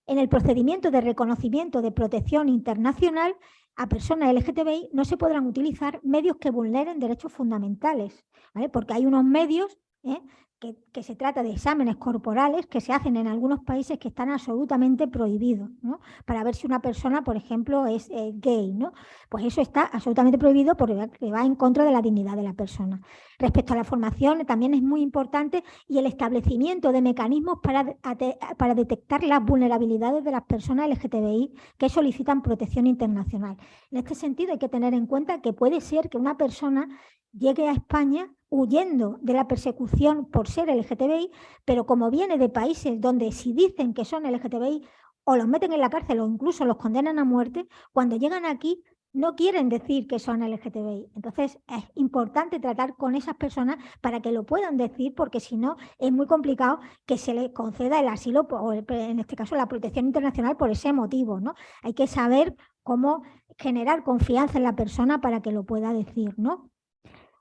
En el procedimiento de reconocimiento de protección internacional a personas LGTBI no se podrán utilizar medios que vulneren derechos fundamentales, ¿vale? Porque hay unos medios que se trata de exámenes corporales que se hacen en algunos países que están absolutamente prohibidos, ¿no? Para ver si una persona, por ejemplo, es gay, ¿no? Pues eso está absolutamente prohibido porque va en contra de la dignidad de la persona. Respecto a la formación, también es muy importante y el establecimiento de mecanismos para detectar las vulnerabilidades de las personas LGTBI que solicitan protección internacional. En este sentido, hay que tener en cuenta que puede ser que una persona llegue a España huyendo de la persecución por ser LGTBI, pero como viene de países donde si dicen que son LGTBI o los meten en la cárcel o incluso los condenan a muerte, cuando llegan aquí no quieren decir que son LGTBI. Entonces es importante tratar con esas personas para que lo puedan decir, porque si no es muy complicado que se les conceda el asilo o en este caso la protección internacional por ese motivo, ¿no? Hay que saber cómo generar confianza en la persona para que lo pueda decir, ¿no?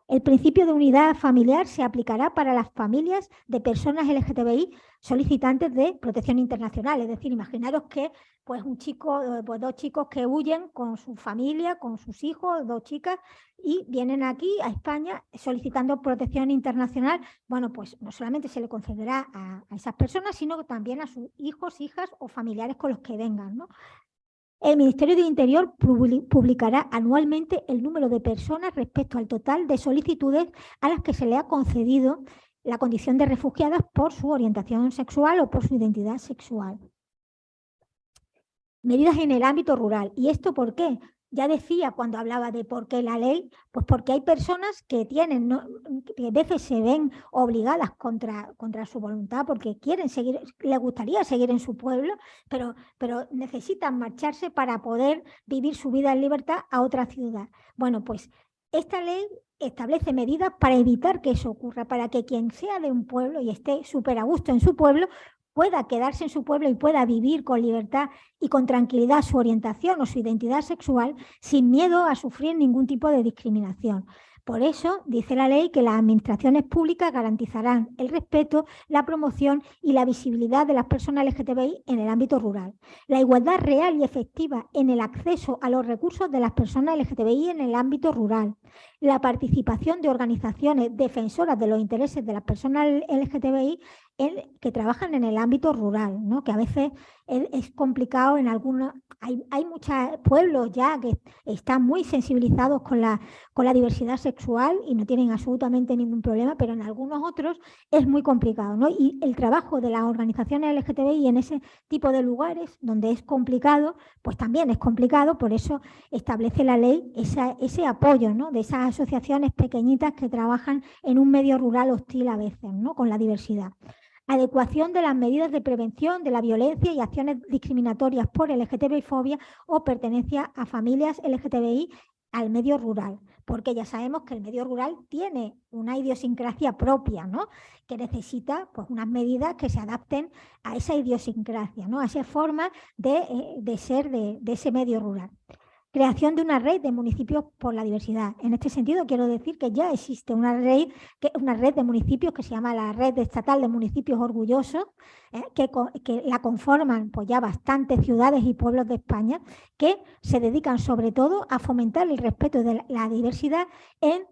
El principio de unidad familiar se aplicará para las familias de personas LGTBI solicitantes de protección internacional. Es decir, imaginaros que pues, pues dos chicos que huyen con su familia, con sus hijos, dos chicas, y vienen aquí a España solicitando protección internacional. Bueno, pues no solamente se le concederá a esas personas, sino también a sus hijos, hijas o familiares con los que vengan, ¿no? El Ministerio de Interior publicará anualmente el número de personas respecto al total de solicitudes a las que se le ha concedido la condición de refugiadas por su orientación sexual o por su identidad sexual. Medidas en el ámbito rural. ¿Y esto por qué? Ya decía cuando hablaba de por qué la ley, pues porque hay personas que tienen, ¿no? que a veces se ven obligadas contra su voluntad porque quieren seguir, les gustaría seguir en su pueblo, pero necesitan marcharse para poder vivir su vida en libertad a otra ciudad. Bueno, pues esta ley establece medidas para evitar que eso ocurra, para que quien sea de un pueblo y esté súper a gusto en su pueblo, pueda quedarse en su pueblo y pueda vivir con libertad y con tranquilidad su orientación o su identidad sexual sin miedo a sufrir ningún tipo de discriminación. Por eso dice la ley que las administraciones públicas garantizarán el respeto, la promoción y la visibilidad de las personas LGTBI en el ámbito rural. La igualdad real y efectiva en el acceso a los recursos de las personas LGTBI en el ámbito rural. La participación de organizaciones defensoras de los intereses de las personas LGTBI que trabajan en el ámbito rural, ¿no? Que a veces es complicado en algunos. Hay muchos pueblos ya que están muy sensibilizados con la diversidad sexual y no tienen absolutamente ningún problema, pero en algunos otros es muy complicado, ¿no? Y el trabajo de las organizaciones LGTBI en ese tipo de lugares donde es complicado, pues también es complicado, por eso establece la ley ese apoyo, ¿no? De esas asociaciones pequeñitas que trabajan en un medio rural hostil a veces, ¿no? Con la diversidad. Adecuación de las medidas de prevención de la violencia y acciones discriminatorias por LGTBI-fobia o pertenencia a familias LGTBI al medio rural, porque ya sabemos que el medio rural tiene una idiosincrasia propia, ¿no? Que necesita pues, unas medidas que se adapten a esa idiosincrasia, ¿no? A esa forma de ser de ese medio rural. Creación de una red de municipios por la diversidad. En este sentido, quiero decir que ya existe una red de municipios que se llama la Red Estatal de Municipios Orgullosos, que la conforman pues, ya bastantes ciudades y pueblos de España, que se dedican sobre todo a fomentar el respeto de la diversidad en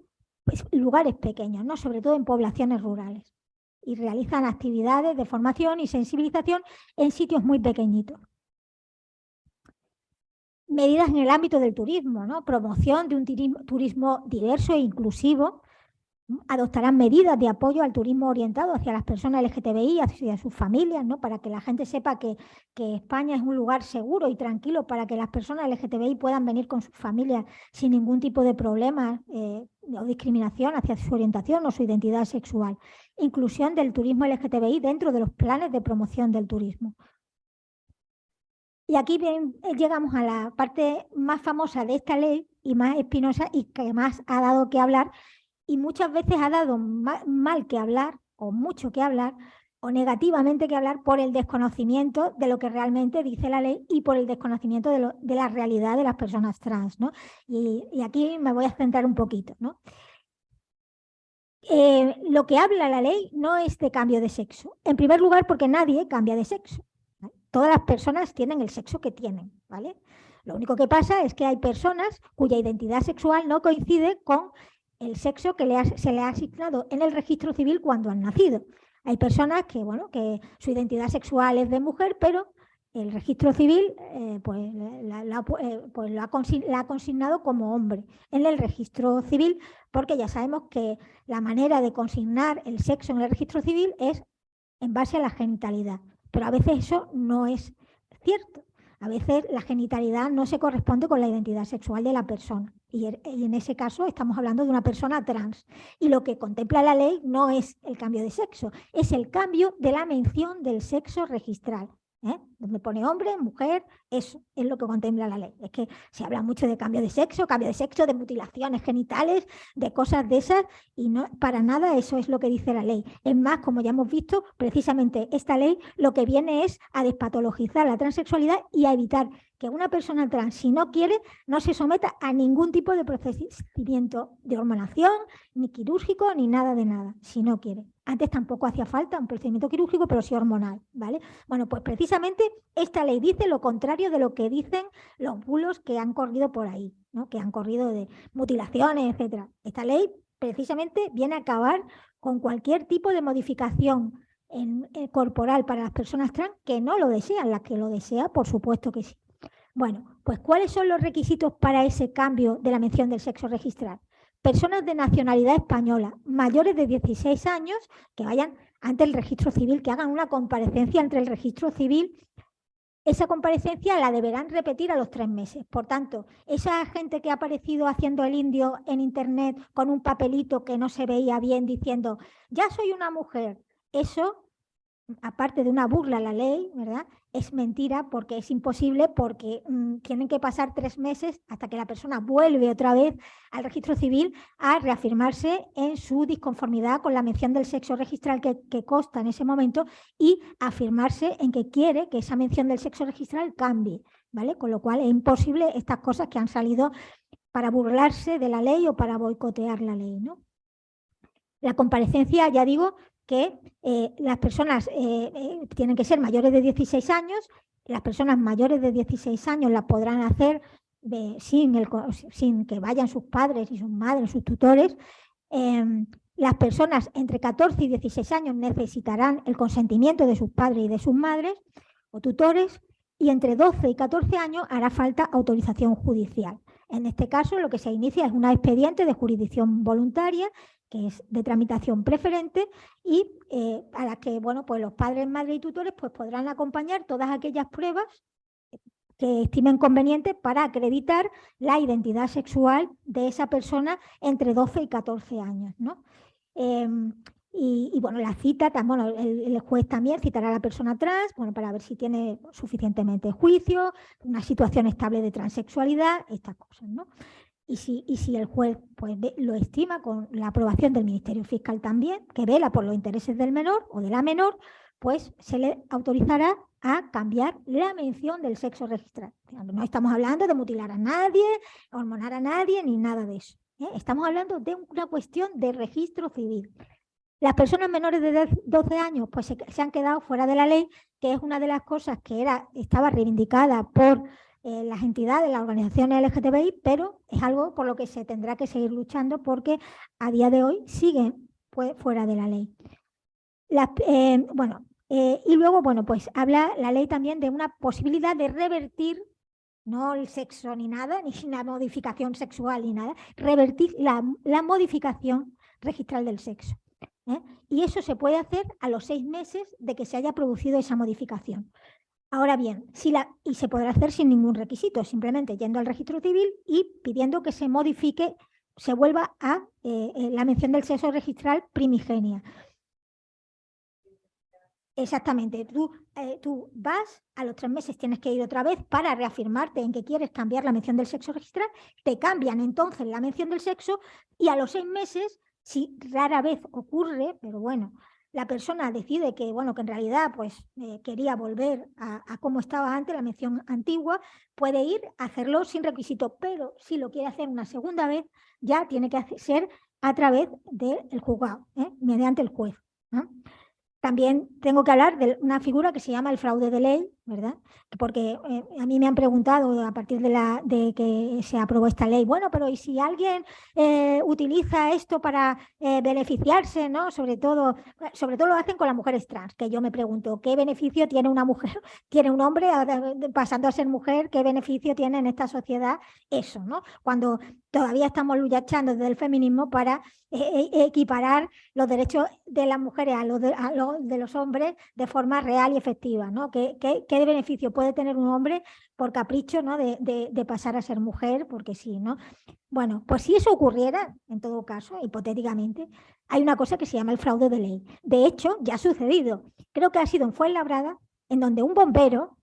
pues, lugares pequeños, ¿no? Sobre todo en poblaciones rurales. Y realizan actividades de formación y sensibilización en sitios muy pequeñitos. Medidas en el ámbito del turismo, ¿no? Promoción de un turismo diverso e inclusivo. Adoptarán medidas de apoyo al turismo orientado hacia las personas LGTBI, hacia sus familias, ¿no? Para que la gente sepa que España es un lugar seguro y tranquilo para que las personas LGTBI puedan venir con sus familias sin ningún tipo de problema o discriminación hacia su orientación o su identidad sexual. Inclusión del turismo LGTBI dentro de los planes de promoción del turismo. Y aquí llegamos a la parte más famosa de esta ley y más espinosa y que más ha dado que hablar y muchas veces ha dado mal que hablar o mucho que hablar o negativamente que hablar por el desconocimiento de lo que realmente dice la ley y por el desconocimiento de la realidad de las personas trans, ¿no? Y aquí me voy a centrar un poquito, ¿no? Lo que habla la ley no es de cambio de sexo. En primer lugar, porque nadie cambia de sexo. Todas las personas tienen el sexo que tienen, ¿vale? Lo único que pasa es que hay personas cuya identidad sexual no coincide con el sexo que se le ha asignado en el registro civil cuando han nacido. Hay personas que, bueno, que su identidad sexual es de mujer, pero el registro civil la ha consignado como hombre en el registro civil, porque ya sabemos que la manera de consignar el sexo en el registro civil es en base a la genitalidad. Pero a veces eso no es cierto. A veces la genitalidad no se corresponde con la identidad sexual de la persona. Y en ese caso estamos hablando de una persona trans. Y lo que contempla la ley no es el cambio de sexo, es el cambio de la mención del sexo registral. Donde pone hombre, mujer, eso es lo que contempla la ley. Es que se habla mucho de cambio de sexo, de mutilaciones genitales, de cosas de esas, y no para nada eso es lo que dice la ley. Es más, como ya hemos visto, precisamente esta ley lo que viene es a despatologizar la transexualidad y a evitar que una persona trans, si no quiere, no se someta a ningún tipo de procedimiento de hormonación, ni quirúrgico, ni nada de nada, si no quiere. Antes tampoco hacía falta un procedimiento quirúrgico, pero sí hormonal, ¿vale? Bueno, pues precisamente esta ley dice lo contrario de lo que dicen los bulos que han corrido por ahí, ¿no? Que han corrido de mutilaciones, etcétera. Esta ley precisamente viene a acabar con cualquier tipo de modificación corporal para las personas trans que no lo desean. Las que lo desean, por supuesto que sí. Bueno, pues ¿cuáles son los requisitos para ese cambio de la mención del sexo registral? Personas de nacionalidad española, mayores de 16 años, que vayan ante el registro civil, que hagan una comparecencia entre el registro civil. Esa comparecencia la deberán repetir a los 3 meses. Por tanto, esa gente que ha aparecido haciendo el indio en internet con un papelito que no se veía bien diciendo, ya soy una mujer, eso, aparte de una burla a la ley, ¿verdad?, es mentira porque es imposible, porque tienen que pasar 3 meses hasta que la persona vuelve otra vez al registro civil a reafirmarse en su disconformidad con la mención del sexo registral que consta en ese momento y afirmarse en que quiere que esa mención del sexo registral cambie, ¿vale? Con lo cual es imposible estas cosas que han salido para burlarse de la ley o para boicotear la ley, ¿no? La comparecencia, ya digo, que las personas tienen que ser mayores de 16 años, las personas mayores de 16 años la podrán hacer sin que vayan sus padres y sus madres, sus tutores. Las personas entre 14 y 16 años necesitarán el consentimiento de sus padres y de sus madres o tutores, y entre 12 y 14 años hará falta autorización judicial. En este caso, lo que se inicia es un expediente de jurisdicción voluntaria, que es de tramitación preferente, y a la que pues los padres, madres y tutores pues podrán acompañar todas aquellas pruebas que estimen convenientes para acreditar la identidad sexual de esa persona entre 12 y 14 años, ¿no? Bueno, la cita, bueno, el juez también citará a la persona trans, bueno, para ver si tiene suficientemente juicio, una situación estable de transexualidad, estas cosas, ¿no? Y si el juez pues, lo estima con la aprobación del Ministerio Fiscal también, que vela por los intereses del menor o de la menor, pues se le autorizará a cambiar la mención del sexo registral. No estamos hablando de mutilar a nadie, hormonar a nadie, ni nada de eso. Estamos hablando de una cuestión de registro civil. Las personas menores de 12 años pues se han quedado fuera de la ley, que es una de las cosas que estaba reivindicada por las entidades, las organizaciones LGTBI, pero es algo por lo que se tendrá que seguir luchando porque a día de hoy siguen pues, fuera de la ley. Y luego, bueno, pues habla la ley también de una posibilidad de revertir, no el sexo ni nada, ni la modificación sexual ni nada, revertir la modificación registral del sexo. Y eso se puede hacer a los 6 meses de que se haya producido esa modificación. Ahora bien, y se podrá hacer sin ningún requisito, simplemente yendo al registro civil y pidiendo que se modifique, se vuelva a la mención del sexo registral primigenia. Exactamente, tú vas, a los 3 meses tienes que ir otra vez para reafirmarte en que quieres cambiar la mención del sexo registral, te cambian entonces la mención del sexo y a los 6 meses, si rara vez ocurre, pero bueno, la persona decide que, bueno, que en realidad pues, quería volver a cómo estaba antes, la mención antigua, puede ir a hacerlo sin requisito, pero si lo quiere hacer una segunda vez, ya tiene que ser a través del juzgado, mediante el juez. También tengo que hablar de una figura que se llama el fraude de ley, ¿verdad? Porque a mí me han preguntado a partir de que se aprobó esta ley, bueno, pero ¿y si alguien utiliza esto para beneficiarse, ¿no? Sobre todo lo hacen con las mujeres trans, que yo me pregunto, ¿qué beneficio tiene una mujer, tiene un hombre pasando a ser mujer? ¿Qué beneficio tiene en esta sociedad eso, ¿no? Cuando todavía estamos luchando desde el feminismo para equiparar los derechos de las mujeres a los de los hombres de forma real y efectiva, ¿no? ¿Qué beneficio puede tener un hombre por capricho, ¿no? de pasar a ser mujer? Porque sí, ¿no? Bueno, pues si eso ocurriera, en todo caso, hipotéticamente, hay una cosa que se llama el fraude de ley. De hecho, ya ha sucedido. Creo que ha sido en Fuenlabrada, en donde un bombero,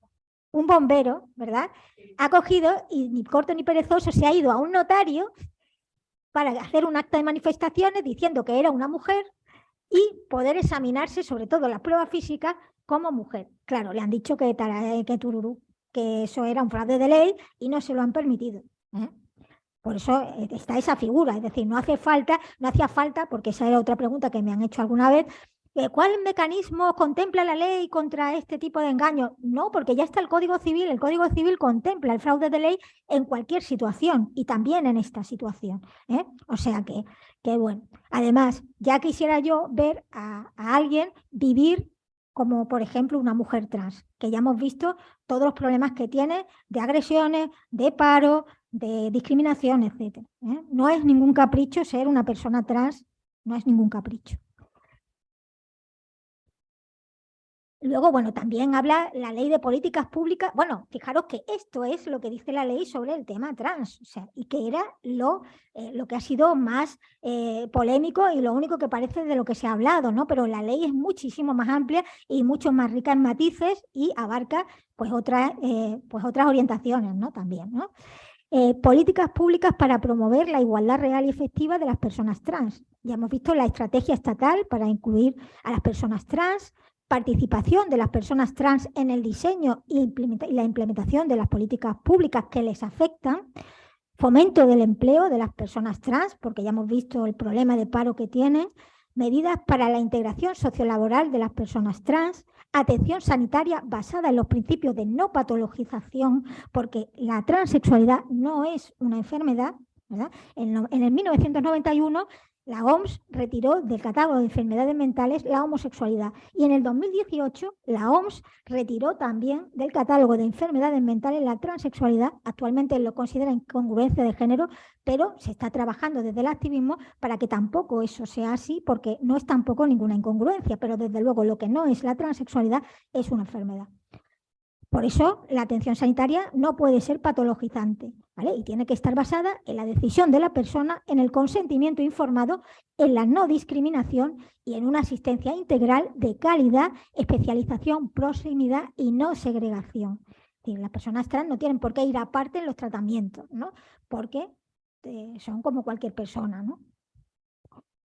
¿verdad? Ha cogido y ni corto ni perezoso se ha ido a un notario para hacer un acta de manifestaciones diciendo que era una mujer y poder examinarse, sobre todo las pruebas físicas, como mujer. Claro, le han dicho que tururú, que eso era un fraude de ley y no se lo han permitido. Por eso está esa figura, es decir, no hacía falta, porque esa era otra pregunta que me han hecho alguna vez, ¿cuál mecanismo contempla la ley contra este tipo de engaños? No, porque ya está el Código Civil. El Código Civil contempla el fraude de ley en cualquier situación y también en esta situación. O sea que bueno. Además, ya quisiera yo ver a alguien vivir como, por ejemplo, una mujer trans, que ya hemos visto todos los problemas que tiene de agresiones, de paro, de discriminación, etc. No es ningún capricho ser una persona trans, no es ningún capricho. Luego, bueno, también habla la ley de políticas públicas. Bueno, fijaros que esto es lo que dice la ley sobre el tema trans, o sea, y que era lo que ha sido más polémico y lo único que parece de lo que se ha hablado, ¿no? Pero la ley es muchísimo más amplia y mucho más rica en matices y abarca pues otras orientaciones, ¿no? También, ¿no? Políticas públicas para promover la igualdad real y efectiva de las personas trans. Ya hemos visto la estrategia estatal para incluir a las personas trans, participación de las personas trans en el diseño y la implementación de las políticas públicas que les afectan, Fomento del empleo de las personas trans, porque ya hemos visto el problema de paro que tienen. Medidas para la integración sociolaboral de las personas trans. Atención sanitaria basada en los principios de no patologización, porque la transexualidad no es una enfermedad, ¿verdad? En el 1991 la OMS retiró del catálogo de enfermedades mentales la homosexualidad y en el 2018 la OMS retiró también del catálogo de enfermedades mentales la transexualidad. Actualmente lo considera incongruencia de género, pero se está trabajando desde el activismo para que tampoco eso sea así, porque no es tampoco ninguna incongruencia, pero desde luego lo que no es la transexualidad es una enfermedad. Por eso la atención sanitaria no puede ser patologizante, ¿vale? Y tiene que estar basada en la decisión de la persona, en el consentimiento informado, en la no discriminación y en una asistencia integral de calidad, especialización, proximidad y no segregación. Es decir, las personas trans no tienen por qué ir aparte en los tratamientos, ¿no? Porque son como cualquier persona, ¿no?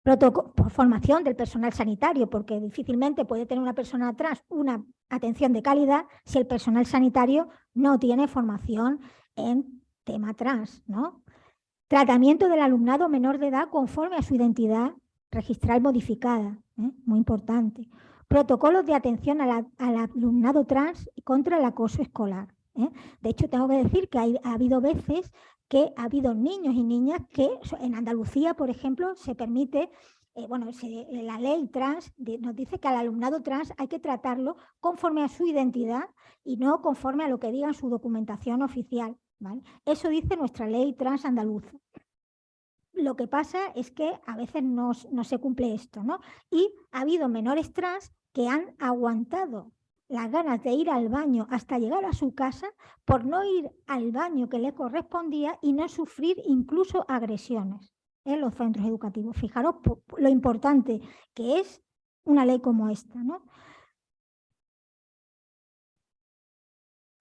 Por formación del personal sanitario, porque difícilmente puede tener una persona trans una atención de calidad si el personal sanitario no tiene formación en tema trans, ¿no? Tratamiento del alumnado menor de edad conforme a su identidad registral modificada, muy importante. Protocolos de atención al alumnado trans contra el acoso escolar. De hecho, tengo que decir que ha habido veces que ha habido niños y niñas que en Andalucía, por ejemplo, se permite, la ley trans nos dice que al alumnado trans hay que tratarlo conforme a su identidad y no conforme a lo que diga en su documentación oficial, ¿vale? Eso dice nuestra ley trans andaluza. Lo que pasa es que a veces no se cumple esto, ¿no? Y ha habido menores trans que han aguantado las ganas de ir al baño hasta llegar a su casa por no ir al baño que le correspondía y no sufrir incluso agresiones en los centros educativos. Fijaros lo importante que es una ley como esta, ¿no?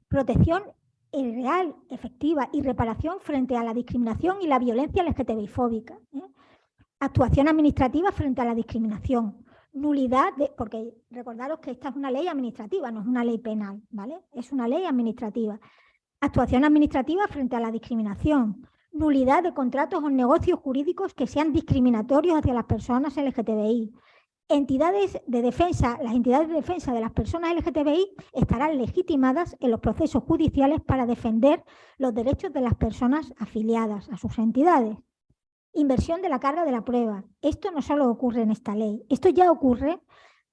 Protección real, efectiva y reparación frente a la discriminación y la violencia LGTBI-fóbica. Actuación administrativa frente a la discriminación. Nulidad, porque recordaros que esta es una ley administrativa, no es una ley penal, ¿vale? Es una ley administrativa. Actuación administrativa frente a la discriminación. Nulidad de contratos o negocios jurídicos que sean discriminatorios hacia las personas LGTBI. Entidades de defensa, las entidades de defensa de las personas LGTBI estarán legitimadas en los procesos judiciales para defender los derechos de las personas afiliadas a sus entidades. Inversión de la carga de la prueba. Esto no solo ocurre en esta ley, esto ya ocurre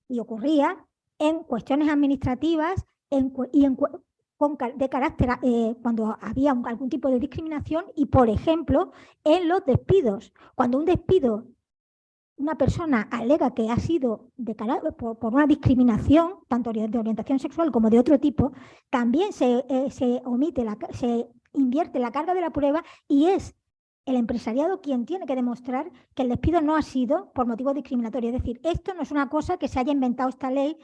y ocurría en cuestiones administrativas de carácter cuando había algún tipo de discriminación y, por ejemplo, en los despidos. Cuando un despido, una persona alega que ha sido por una discriminación, tanto de orientación sexual como de otro tipo, también se invierte la carga de la prueba y es el empresariado quien tiene que demostrar que el despido no ha sido por motivo discriminatorio. Es decir, esto no es una cosa que se haya inventado esta ley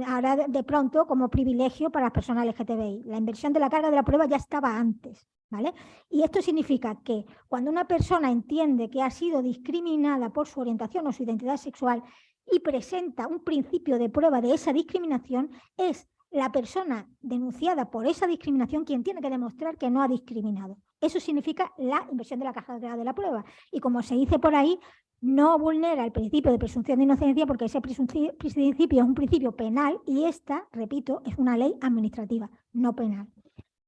ahora de pronto como privilegio para las personas LGTBI. La inversión de la carga de la prueba ya estaba antes, ¿vale? Y esto significa que cuando una persona entiende que ha sido discriminada por su orientación o su identidad sexual y presenta un principio de prueba de esa discriminación, es la persona denunciada por esa discriminación quien tiene que demostrar que no ha discriminado. Eso significa la inversión de la carga de la prueba. Y como se dice por ahí, no vulnera el principio de presunción de inocencia porque ese principio es un principio penal y esta, repito, es una ley administrativa, no penal.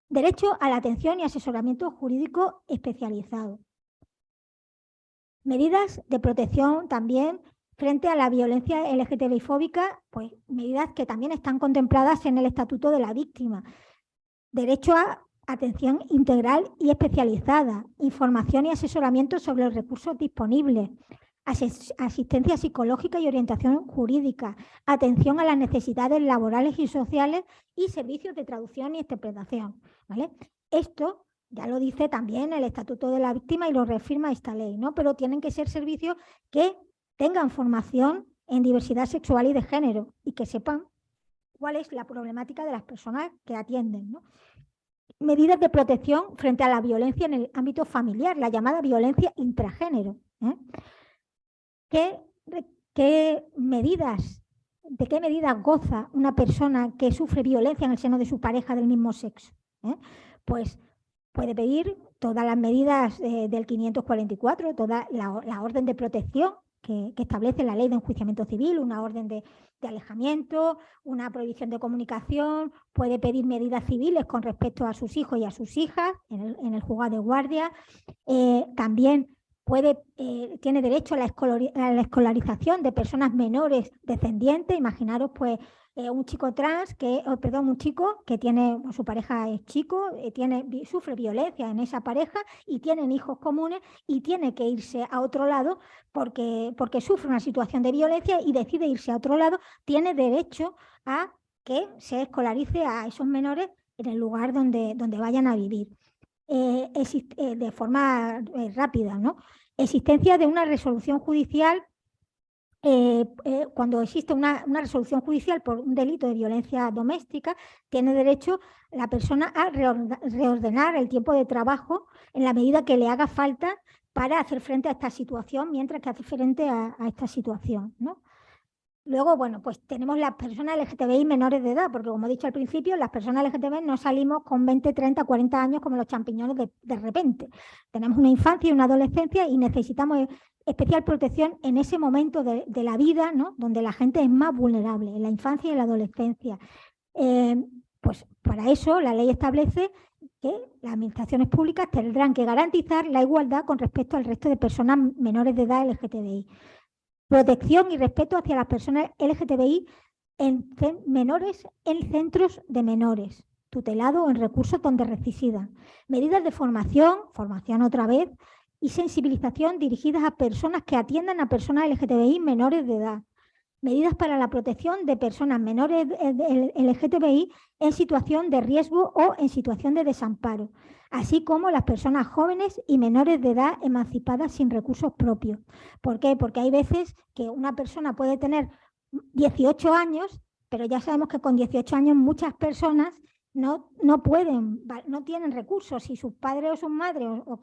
Derecho a la atención y asesoramiento jurídico especializado. Medidas de protección también frente a la violencia LGTBI-fóbica, pues medidas que también están contempladas en el Estatuto de la Víctima. Derecho a atención integral y especializada, información y asesoramiento sobre los recursos disponibles, asistencia psicológica y orientación jurídica, atención a las necesidades laborales y sociales y servicios de traducción y interpretación, ¿vale? Esto ya lo dice también el Estatuto de la Víctima y lo reafirma esta ley, ¿no? Pero tienen que ser servicios que tengan formación en diversidad sexual y de género y que sepan cuál es la problemática de las personas que atienden, ¿no? Medidas de protección frente a la violencia en el ámbito familiar, la llamada violencia intragénero. ¿De qué medidas goza una persona que sufre violencia en el seno de su pareja del mismo sexo? Pues puede pedir todas las medidas del 544, toda la orden de protección que establece la ley de enjuiciamiento civil, una orden de alejamiento, una prohibición de comunicación, puede pedir medidas civiles con respecto a sus hijos y a sus hijas en el juzgado de guardia. También tiene derecho a la escolarización de personas menores descendientes. Imaginaros, pues, un chico trans, un chico que tiene, su pareja es chico, sufre violencia en esa pareja y tienen hijos comunes y tiene que irse a otro lado porque sufre una situación de violencia y decide irse a otro lado, tiene derecho a que se escolarice a esos menores en el lugar donde vayan a vivir. De forma rápida, ¿no? Existencia de una resolución judicial. Cuando existe una resolución judicial por un delito de violencia doméstica, tiene derecho la persona a reordenar el tiempo de trabajo en la medida que le haga falta para hacer frente a esta situación, mientras que hace frente a esta situación, ¿no? Luego, bueno, pues tenemos las personas LGTBI menores de edad, porque como he dicho al principio, las personas LGTBI no salimos con 20, 30, 40 años como los champiñones de repente. Tenemos una infancia y una adolescencia y necesitamos especial protección en ese momento de la vida, ¿no? Donde la gente es más vulnerable, en la infancia y en la adolescencia. Pues para eso la ley establece que las administraciones públicas tendrán que garantizar la igualdad con respecto al resto de personas menores de edad LGTBI. Protección y respeto hacia las personas LGTBI menores en centros de menores, tutelado o en recursos donde residan. Medidas de formación otra vez, y sensibilización dirigidas a personas que atiendan a personas LGTBI menores de edad. Medidas para la protección de personas menores LGTBI en situación de riesgo o en situación de desamparo, así como las personas jóvenes y menores de edad emancipadas sin recursos propios. ¿Por qué? Porque hay veces que una persona puede tener 18 años, pero ya sabemos que con 18 años muchas personas no tienen recursos. Si sus padres o sus madres o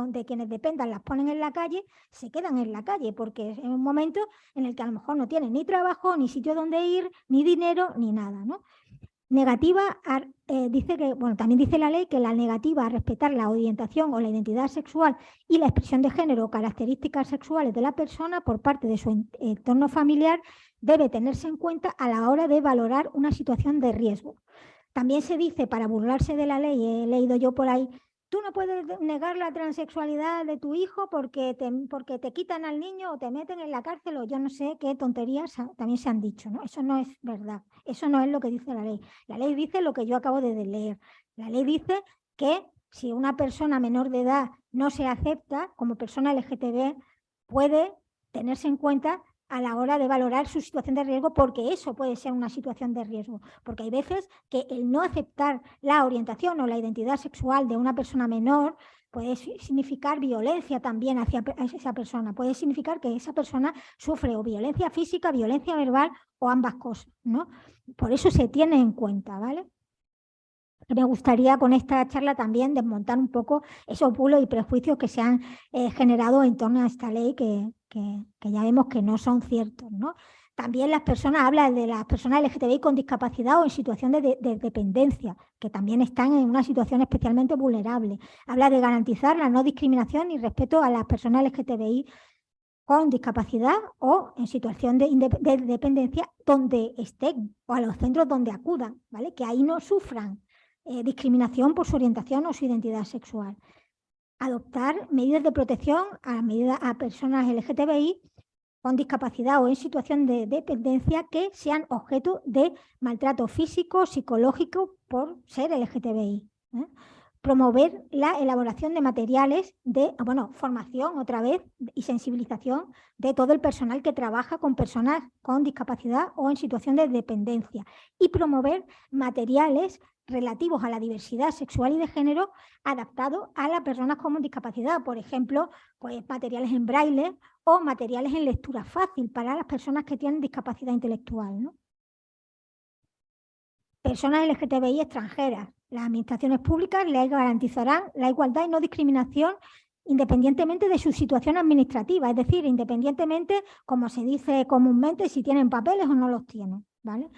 de quienes dependan las ponen en la calle, se quedan en la calle, porque es un momento en el que a lo mejor no tienen ni trabajo, ni sitio donde ir, ni dinero, ni nada, ¿no? Negativa, también dice la ley que la negativa a respetar la orientación o la identidad sexual y la expresión de género o características sexuales de la persona por parte de su entorno familiar debe tenerse en cuenta a la hora de valorar una situación de riesgo. También se dice, para burlarse de la ley, he leído yo por ahí, tú no puedes negar la transexualidad de tu hijo porque te quitan al niño o te meten en la cárcel o yo no sé qué tonterías también se han dicho, ¿no? Eso no es verdad, eso no es lo que dice la ley. La ley dice lo que yo acabo de leer. La ley dice que si una persona menor de edad no se acepta como persona LGTB, puede tenerse en cuenta a la hora de valorar su situación de riesgo, porque eso puede ser una situación de riesgo, porque hay veces que el no aceptar la orientación o la identidad sexual de una persona menor puede significar violencia también hacia esa persona, puede significar que esa persona sufre o violencia física, violencia verbal o ambas cosas, ¿no? Por eso se tiene en cuenta, ¿vale? Me gustaría con esta charla también desmontar un poco esos bulos y prejuicios que se han generado en torno a esta ley que ya vemos que no son ciertos, ¿no? También las personas, habla de las personas LGTBI con discapacidad o en situación de dependencia, que también están en una situación especialmente vulnerable. Habla de garantizar la no discriminación y respeto a las personas LGTBI con discapacidad o en situación de dependencia donde estén o a los centros donde acudan, ¿vale? Que ahí no sufran discriminación por su orientación o su identidad sexual. Adoptar medidas de protección a personas LGTBI con discapacidad o en situación de dependencia que sean objeto de maltrato físico, psicológico por ser LGTBI. Promover la elaboración de materiales de, formación otra vez y sensibilización de todo el personal que trabaja con personas con discapacidad o en situación de dependencia y promover materiales relativos a la diversidad sexual y de género adaptados a las personas con discapacidad, por ejemplo, pues materiales en braille o materiales en lectura fácil para las personas que tienen discapacidad intelectual, ¿no? Personas LGTBI extranjeras. Las administraciones públicas les garantizarán la igualdad y no discriminación independientemente de su situación administrativa, es decir, independientemente, como se dice comúnmente, si tienen papeles o no los tienen, ¿vale?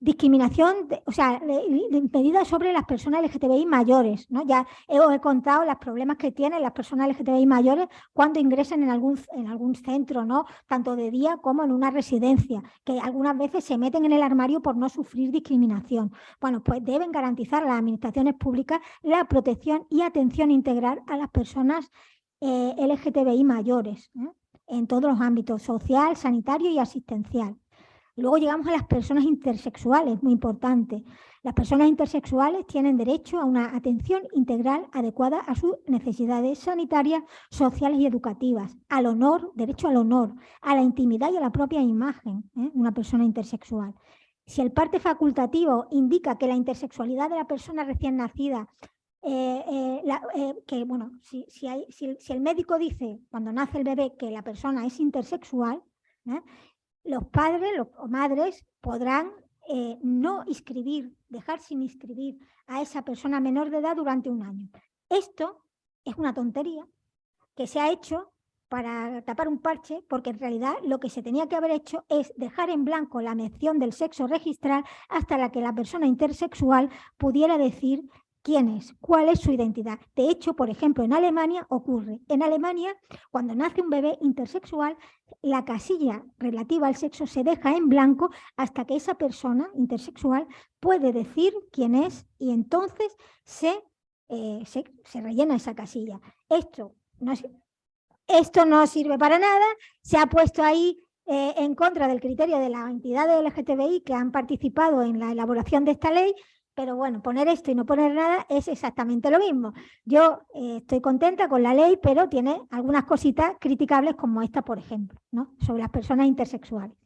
discriminación, o sea, medidas sobre las personas LGTBI mayores, ¿no? Ya os he contado los problemas que tienen las personas LGTBI mayores cuando ingresan en algún centro, ¿no? Tanto de día como en una residencia, que algunas veces se meten en el armario por no sufrir discriminación. Bueno, pues deben garantizar a las administraciones públicas la protección y atención integral a las personas LGTBI mayores, ¿eh? En todos los ámbitos, social, sanitario y asistencial. Luego llegamos a las personas intersexuales, muy importante. Las personas intersexuales tienen derecho a una atención integral adecuada a sus necesidades sanitarias, sociales y educativas, al honor, derecho al honor, a la intimidad y a la propia imagen, una persona intersexual. Si el parte facultativo indica que la intersexualidad de la persona recién nacida, si el médico dice cuando nace el bebé que la persona es intersexual, los padres o madres podrán no inscribir, dejar sin inscribir a esa persona menor de edad durante un año. Esto es una tontería que se ha hecho para tapar un parche, porque en realidad lo que se tenía que haber hecho es dejar en blanco la mención del sexo registral hasta la que la persona intersexual pudiera decir quién es, cuál es su identidad. De hecho, por ejemplo, en Alemania ocurre. En Alemania, cuando nace un bebé intersexual, la casilla relativa al sexo se deja en blanco hasta que esa persona intersexual puede decir quién es y entonces se rellena esa casilla. Esto no sirve para nada, se ha puesto ahí en contra del criterio de las entidades LGTBI que han participado en la elaboración de esta ley, pero bueno, poner esto y no poner nada es exactamente lo mismo. Yo estoy contenta con la ley, pero tiene algunas cositas criticables como esta, por ejemplo, ¿no? Sobre las personas intersexuales.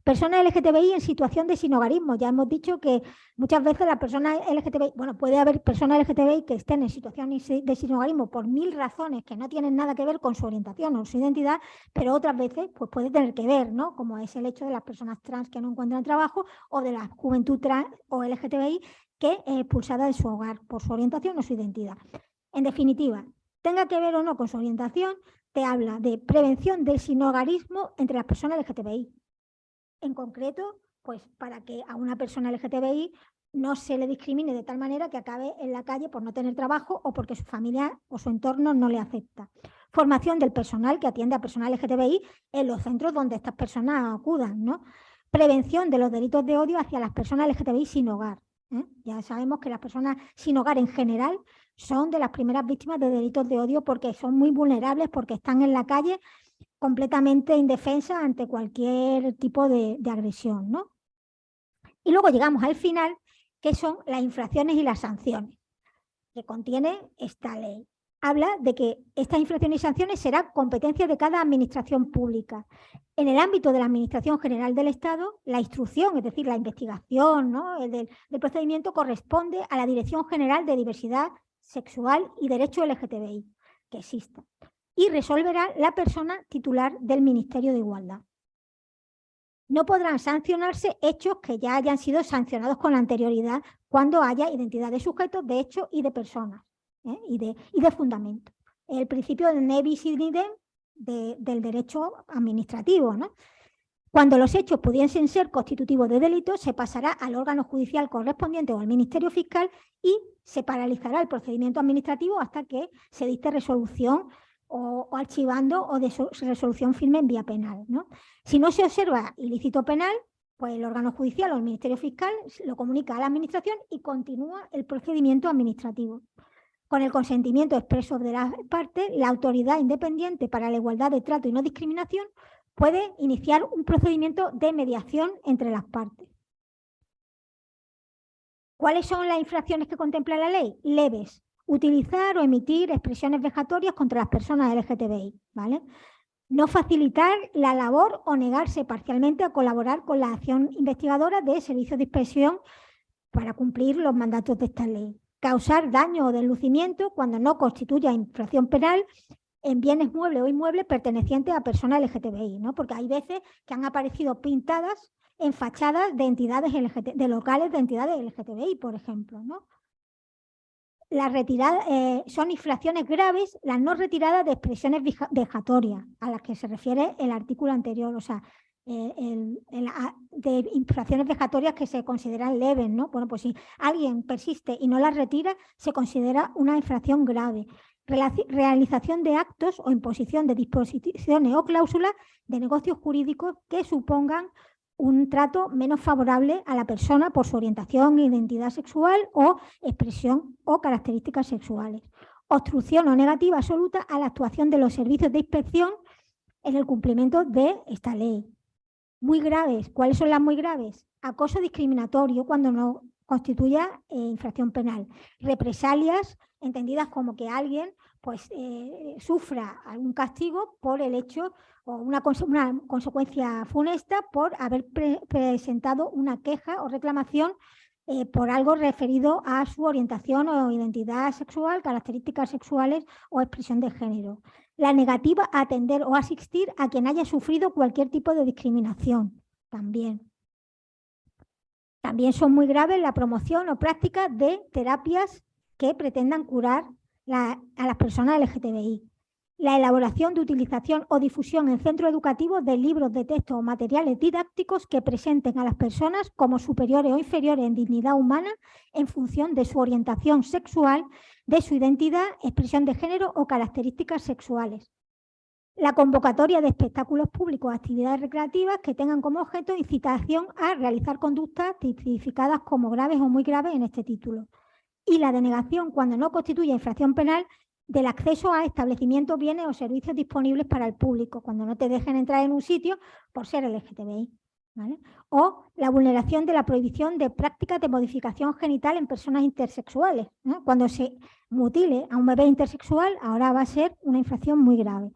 Personas LGTBI en situación de sinhogarismo. Ya hemos dicho que muchas veces las personas LGTBI, bueno, puede haber personas LGTBI que estén en situación de sinhogarismo por 1000 razones que no tienen nada que ver con su orientación o su identidad, pero otras veces pues puede tener que ver, ¿no? Como es el hecho de las personas trans que no encuentran trabajo o de la juventud trans o LGTBI que es expulsada de su hogar por su orientación o su identidad. En definitiva, tenga que ver o no con su orientación, te habla de prevención del sinhogarismo entre las personas LGTBI. En concreto, pues para que a una persona LGTBI no se le discrimine de tal manera que acabe en la calle por no tener trabajo o porque su familia o su entorno no le acepta. Formación del personal que atiende a personas LGTBI en los centros donde estas personas acudan, ¿no? Prevención de los delitos de odio hacia las personas LGTBI sin hogar. Ya sabemos que las personas sin hogar en general son de las primeras víctimas de delitos de odio porque son muy vulnerables, porque están en la calle completamente indefensa ante cualquier tipo de agresión, ¿no? Y luego llegamos al final, que son las infracciones y las sanciones que contiene esta ley. Habla de que estas infracciones y sanciones serán competencia de cada administración pública. En el ámbito de la Administración General del Estado, la instrucción, es decir, la investigación, ¿no? del procedimiento corresponde a la Dirección General de Diversidad Sexual y Derecho LGTBI, que exista, y resolverá la persona titular del Ministerio de Igualdad. No podrán sancionarse hechos que ya hayan sido sancionados con anterioridad cuando haya identidad de sujetos, de hechos y de personas, y de fundamento. El principio de ne bis in idem del derecho administrativo, ¿no? Cuando los hechos pudiesen ser constitutivos de delito, se pasará al órgano judicial correspondiente o al Ministerio Fiscal y se paralizará el procedimiento administrativo hasta que se dicte resolución o archivando o de resolución firme en vía penal, ¿no? Si no se observa ilícito penal, pues el órgano judicial o el Ministerio Fiscal lo comunica a la Administración y continúa el procedimiento administrativo. Con el consentimiento expreso de las partes, la autoridad independiente para la igualdad de trato y no discriminación puede iniciar un procedimiento de mediación entre las partes. ¿Cuáles son las infracciones que contempla la ley? Leves. Utilizar o emitir expresiones vejatorias contra las personas LGTBI, ¿vale? No facilitar la labor o negarse parcialmente a colaborar con la acción investigadora de servicios de inspección para cumplir los mandatos de esta ley. Causar daño o deslucimiento cuando no constituya infracción penal en bienes muebles o inmuebles pertenecientes a personas LGTBI, ¿no? Porque hay veces que han aparecido pintadas en fachadas de entidades de locales de entidades LGTBI, por ejemplo, ¿no? La retirada, son infracciones graves las no retiradas de expresiones vejatorias a las que se refiere el artículo anterior. O sea, de infracciones vejatorias que se consideran leves, ¿no? Bueno, pues si alguien persiste y no las retira, se considera una infracción grave. Realización de actos o imposición de disposiciones o cláusulas de negocios jurídicos que supongan un trato menos favorable a la persona por su orientación, identidad sexual o expresión o características sexuales. Obstrucción o negativa absoluta a la actuación de los servicios de inspección en el cumplimiento de esta ley. Muy graves. ¿Cuáles son las muy graves? Acoso discriminatorio cuando no constituya infracción penal. Represalias entendidas como que alguien pues, sufra algún castigo por el hecho o una consecuencia funesta por haber presentado una queja o reclamación por algo referido a su orientación o identidad sexual, características sexuales o expresión de género. La negativa a atender o asistir a quien haya sufrido cualquier tipo de discriminación, también. También son muy graves la promoción o práctica de terapias que pretendan curar a las personas LGTBI. La elaboración de utilización o difusión en centros educativos de libros de texto o materiales didácticos que presenten a las personas como superiores o inferiores en dignidad humana en función de su orientación sexual, de su identidad, expresión de género o características sexuales. La convocatoria de espectáculos públicos o actividades recreativas que tengan como objeto incitación a realizar conductas tipificadas como graves o muy graves en este título. Y la denegación, cuando no constituye infracción penal, del acceso a establecimientos, bienes o servicios disponibles para el público, cuando no te dejen entrar en un sitio por ser LGTBI. ¿Vale? O la vulneración de la prohibición de prácticas de modificación genital en personas intersexuales, ¿no? Cuando se mutile a un bebé intersexual, ahora va a ser una infracción muy grave.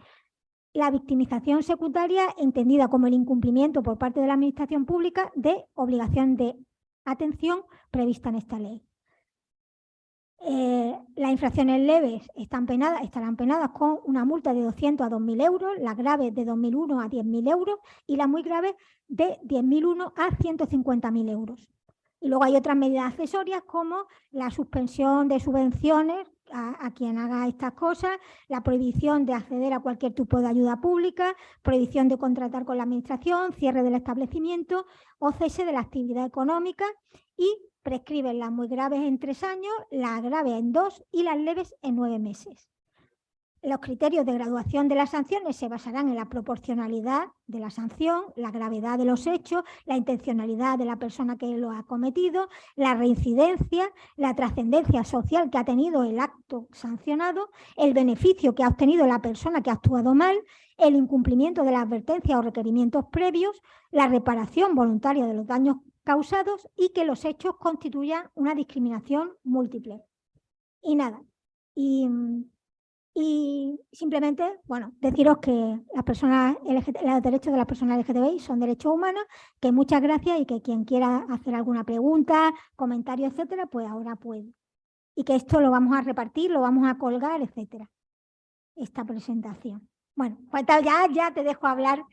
La victimización secundaria, entendida como el incumplimiento por parte de la administración pública de obligación de atención prevista en esta ley. Las infracciones leves estarán penadas con una multa de 200 a 2.000 euros, las graves de 2.001 a 10.000 euros y las muy graves de 10.001 a 150.000 euros. Y luego hay otras medidas accesorias como la suspensión de subvenciones a quien haga estas cosas, la prohibición de acceder a cualquier tipo de ayuda pública, prohibición de contratar con la administración, cierre del establecimiento o cese de la actividad económica y prescriben las muy graves en 3 años, las graves en 2 y las leves en 9 meses. Los criterios de graduación de las sanciones se basarán en la proporcionalidad de la sanción, la gravedad de los hechos, la intencionalidad de la persona que lo ha cometido, la reincidencia, la trascendencia social que ha tenido el acto sancionado, el beneficio que ha obtenido la persona que ha actuado mal, el incumplimiento de las advertencias o requerimientos previos, la reparación voluntaria de los daños causados y que los hechos constituyan una discriminación múltiple. Y nada, y simplemente, bueno, deciros que las personas los derechos de las personas LGTBI son derechos humanos, que muchas gracias y que quien quiera hacer alguna pregunta, comentario, etcétera, pues ahora puede. Y que esto lo vamos a repartir, lo vamos a colgar, etcétera. Esta presentación. Bueno, pues ya te dejo hablar.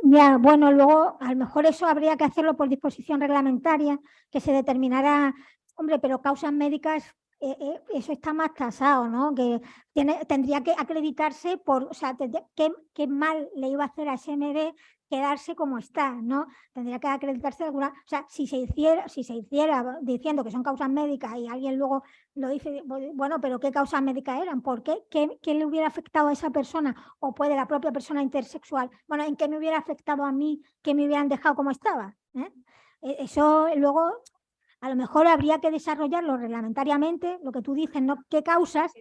Ya, bueno, luego a lo mejor eso habría que hacerlo por disposición reglamentaria, que se determinará, hombre, pero causas médicas, eso está más tasado, ¿no? Que tendría que acreditarse por, o sea, qué mal le iba a hacer a SMB quedarse como está, ¿no? Tendría que acreditarse alguna, o sea, si se hiciera diciendo que son causas médicas y alguien luego lo dice, bueno, pero ¿qué causas médicas eran? ¿Por qué? ¿Qué le hubiera afectado a esa persona? ¿O puede la propia persona intersexual? Bueno, ¿en qué me hubiera afectado a mí que me hubieran dejado como estaba? Eso luego a lo mejor habría que desarrollarlo reglamentariamente, lo que tú dices, ¿no? ¿Qué causas?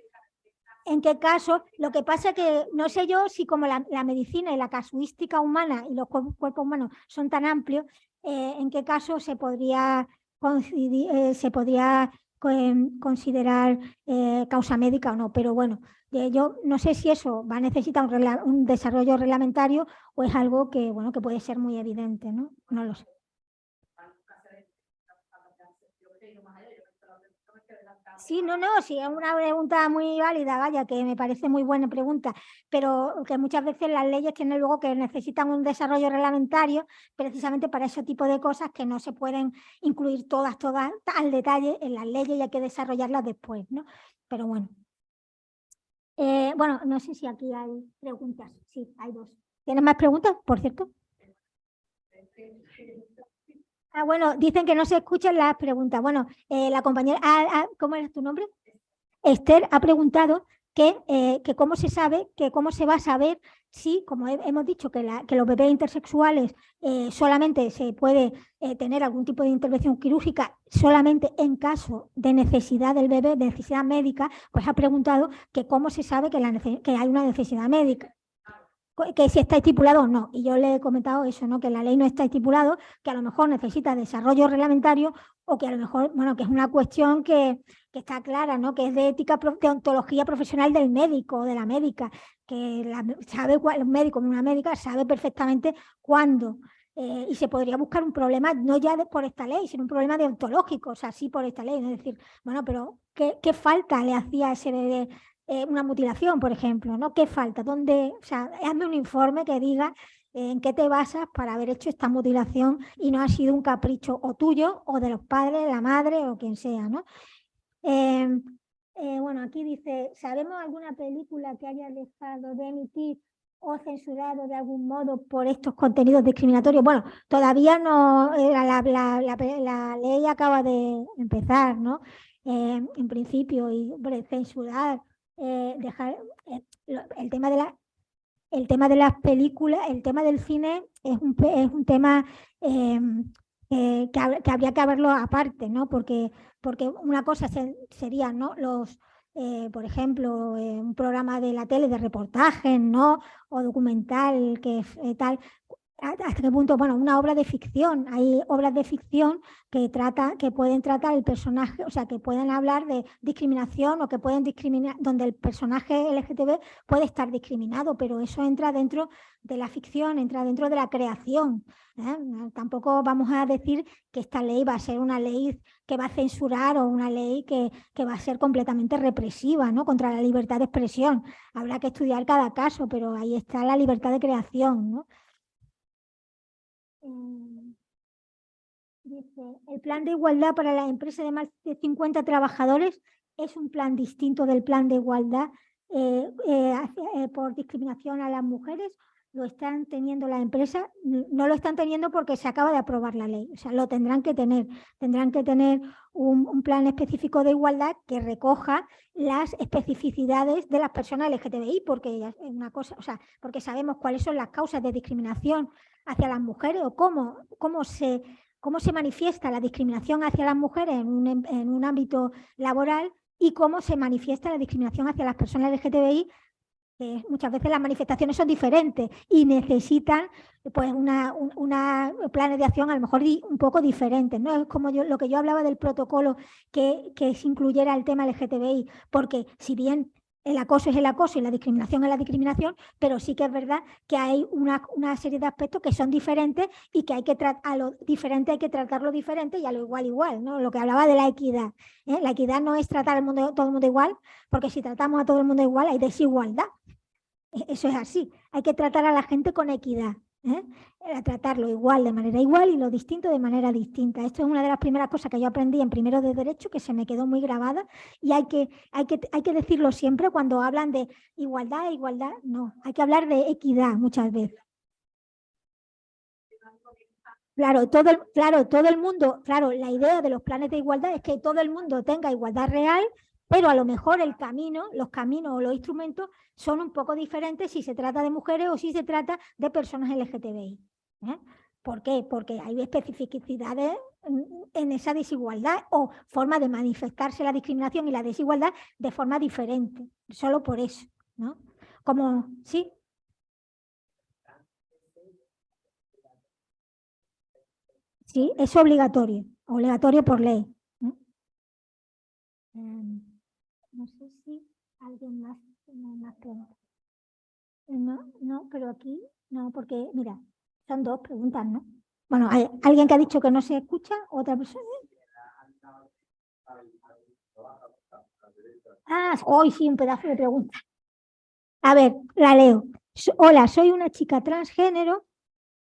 ¿En qué caso? Lo que pasa es que no sé yo si como la medicina y la casuística humana y los cuerpos humanos son tan amplios, en qué caso se podría considerar causa médica o no. Pero bueno, yo no sé si eso va a necesitar un desarrollo reglamentario o es algo que, bueno, que puede ser muy evidente, ¿no? No lo sé. Sí, no, sí, es una pregunta muy válida, vaya, que me parece muy buena pregunta, pero que muchas veces las leyes tienen luego que necesitan un desarrollo reglamentario precisamente para ese tipo de cosas que no se pueden incluir todas al detalle en las leyes y hay que desarrollarlas después, ¿no? Pero bueno. Bueno, no sé si aquí hay preguntas. Sí, hay dos. ¿Tienes más preguntas, por cierto? Bueno, dicen que no se escuchan las preguntas. Bueno, la compañera, ¿cómo era tu nombre? Esther ha preguntado que cómo se sabe, que cómo se va a saber si, como hemos dicho, que los bebés intersexuales solamente se puede tener algún tipo de intervención quirúrgica solamente en caso de necesidad del bebé, de necesidad médica, pues ha preguntado que cómo se sabe que hay una necesidad médica. Que si está estipulado o no. Y yo le he comentado eso, ¿no? Que la ley no está estipulado, que a lo mejor necesita desarrollo reglamentario o que a lo mejor, bueno, que es una cuestión que está clara, ¿no? Que es de ética, de ontología profesional del médico o de la médica, que sabe un médico o una médica sabe perfectamente cuándo. Y se podría buscar un problema, no ya por esta ley, sino un problema deontológico, o sea, sí por esta ley. ¿No? Es decir, bueno, pero ¿qué falta le hacía a ese bebé una mutilación, por ejemplo, ¿no? ¿Qué falta? ¿Dónde? O sea, hazme un informe que diga en qué te basas para haber hecho esta mutilación y no ha sido un capricho o tuyo o de los padres, de la madre o quien sea, ¿no? Eh, bueno, aquí dice, ¿sabemos alguna película que haya dejado de emitir o censurado de algún modo por estos contenidos discriminatorios? Bueno, todavía no, la ley acaba de empezar, ¿no? En principio, y hombre, censurar, dejar el tema de las películas, el tema del cine es un tema eh, que habría que verlo aparte, ¿no? Porque una cosa sería, ¿no? Por ejemplo, un programa de la tele de reportajes, ¿no? O documental, tal. ¿Hasta qué punto? Bueno, una obra de ficción. Hay obras de ficción que pueden tratar el personaje, o sea, que pueden hablar de discriminación o que pueden discriminar, donde el personaje LGTB puede estar discriminado, pero eso entra dentro de la ficción, entra dentro de la creación. Tampoco vamos a decir que esta ley va a ser una ley que va a censurar o una ley que va a ser completamente represiva, ¿no? Contra la libertad de expresión. Habrá que estudiar cada caso, pero ahí está la libertad de creación, ¿no? Dice, el plan de igualdad para las empresas de más de 50 trabajadores es un plan distinto del plan de igualdad por discriminación a las mujeres. Lo están teniendo las empresas, no lo están teniendo porque se acaba de aprobar la ley. O sea, lo tendrán que tener un plan específico de igualdad que recoja las especificidades de las personas LGTBI, porque es una cosa, o sea, porque sabemos cuáles son las causas de discriminación hacia las mujeres o cómo se manifiesta la discriminación hacia las mujeres en un ámbito laboral y cómo se manifiesta la discriminación hacia las personas LGTBI. Muchas veces las manifestaciones son diferentes y necesitan pues una planes de acción a lo mejor un poco diferentes. No es como lo que yo hablaba del protocolo que se incluyera el tema LGTBI, porque si bien el acoso es el acoso y la discriminación es la discriminación, pero sí que es verdad que hay una serie de aspectos que son diferentes y que a lo diferente hay que tratarlo diferente y a lo igual, ¿no? Lo que hablaba de la equidad. La equidad no es tratar todo el mundo igual, porque si tratamos a todo el mundo igual hay desigualdad. Eso es así. Hay que tratar a la gente con equidad. Tratarlo igual de manera igual y lo distinto de manera distinta. Esto es una de las primeras cosas que yo aprendí en primero de Derecho que se me quedó muy grabada y hay que decirlo siempre cuando hablan de igualdad. No, hay que hablar de equidad muchas veces. Claro, todo el mundo, claro, la idea de los planes de igualdad es que todo el mundo tenga igualdad real, pero a lo mejor los caminos o los instrumentos son un poco diferentes si se trata de mujeres o si se trata de personas LGTBI. ¿eh? ¿Por qué? Porque hay especificidades en esa desigualdad o forma de manifestarse la discriminación y la desigualdad de forma diferente, solo por eso, ¿no? Como, sí, sí, es obligatorio por ley. ¿no? No sé si alguien más tiene más preguntas. No, pero aquí no, porque mira, son dos preguntas, ¿no? Bueno, hay alguien que ha dicho que no se escucha, otra persona. Hoy sí, un pedazo de pregunta. A ver, la leo. Hola, soy una chica transgénero,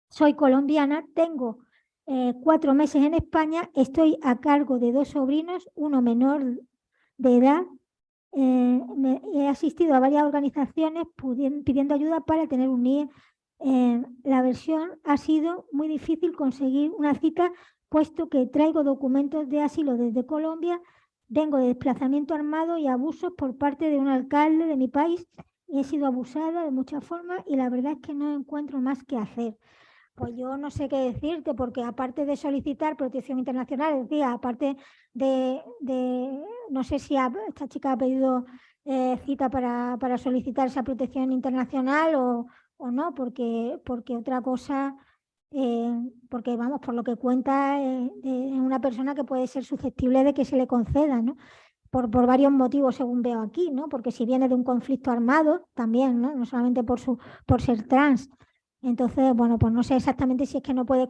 soy colombiana, tengo 4 meses en España, estoy a cargo de 2 sobrinos, uno menor de edad. He asistido a varias organizaciones pidiendo ayuda para tener un NIE. La versión ha sido muy difícil conseguir una cita, puesto que traigo documentos de asilo desde Colombia, vengo de desplazamiento armado y abusos por parte de un alcalde de mi país. He sido abusada de muchas formas y la verdad es que no encuentro más que hacer. Pues yo no sé qué decirte, porque aparte de solicitar protección internacional, es decir, aparte no sé si esta chica ha pedido cita para solicitar esa protección internacional o no, porque otra cosa, porque vamos, por lo que cuenta, es una persona que puede ser susceptible de que se le conceda, ¿no? Por varios motivos, según veo aquí, ¿no? Porque si viene de un conflicto armado, también, ¿no? No solamente por ser trans. Entonces, bueno, pues no sé exactamente si es que no puede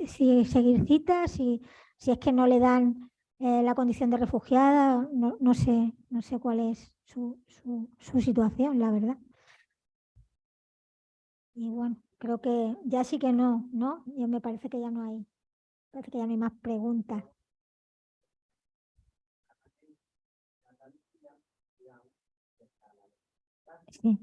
seguir citas, si es que no le dan la condición de refugiada, no sé cuál es su situación, la verdad. Y bueno, creo que ya sí que no, ¿no? Y me parece que ya no hay, parece que ya no hay más preguntas. Sí.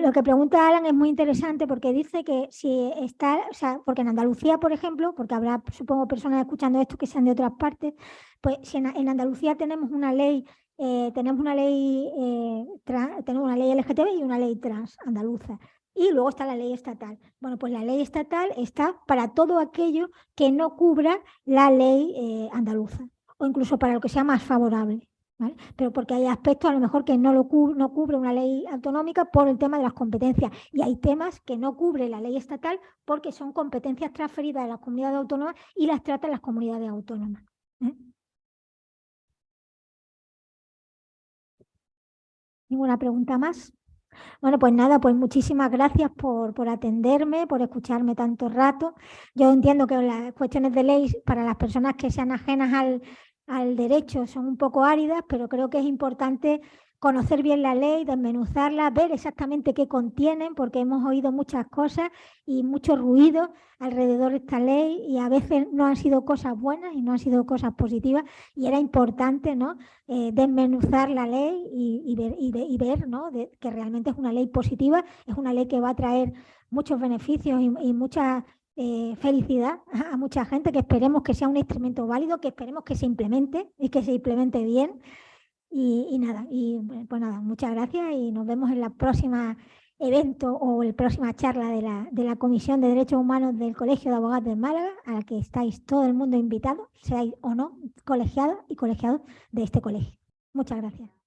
Lo que pregunta Alan es muy interesante porque dice que si está, o sea, porque en Andalucía, por ejemplo, porque habrá, supongo, personas escuchando esto que sean de otras partes, pues si en Andalucía tenemos una ley, tenemos una ley LGTB y una ley trans andaluza. Y luego está la ley estatal. Bueno, pues la ley estatal está para todo aquello que no cubra la ley andaluza, o incluso para lo que sea más favorable. ¿Vale? Pero porque hay aspectos a lo mejor que no cubre una ley autonómica por el tema de las competencias, y hay temas que no cubre la ley estatal porque son competencias transferidas de las comunidades autónomas y las tratan las comunidades autónomas. ¿Eh? ¿Ninguna pregunta más? Bueno, pues nada, pues muchísimas gracias por atenderme, por escucharme tanto rato. Yo entiendo que las cuestiones de ley para las personas que sean ajenas al derecho son un poco áridas, pero creo que es importante conocer bien la ley, desmenuzarla, ver exactamente qué contienen, porque hemos oído muchas cosas y mucho ruido alrededor de esta ley, y a veces no han sido cosas buenas y no han sido cosas positivas, y era importante, ¿no? Desmenuzar la ley y ver, ¿no? Que realmente es una ley positiva, es una ley que va a traer muchos beneficios y mucha felicidad a mucha gente, que esperemos que sea un instrumento válido, que esperemos que se implemente y que se implemente bien. Y nada, pues nada, muchas gracias y nos vemos en la próxima evento o la próxima charla de la Comisión de Derechos Humanos del Colegio de Abogados de Málaga, a la que estáis todo el mundo invitados, seáis o no colegiados y colegiados de este colegio. Muchas gracias.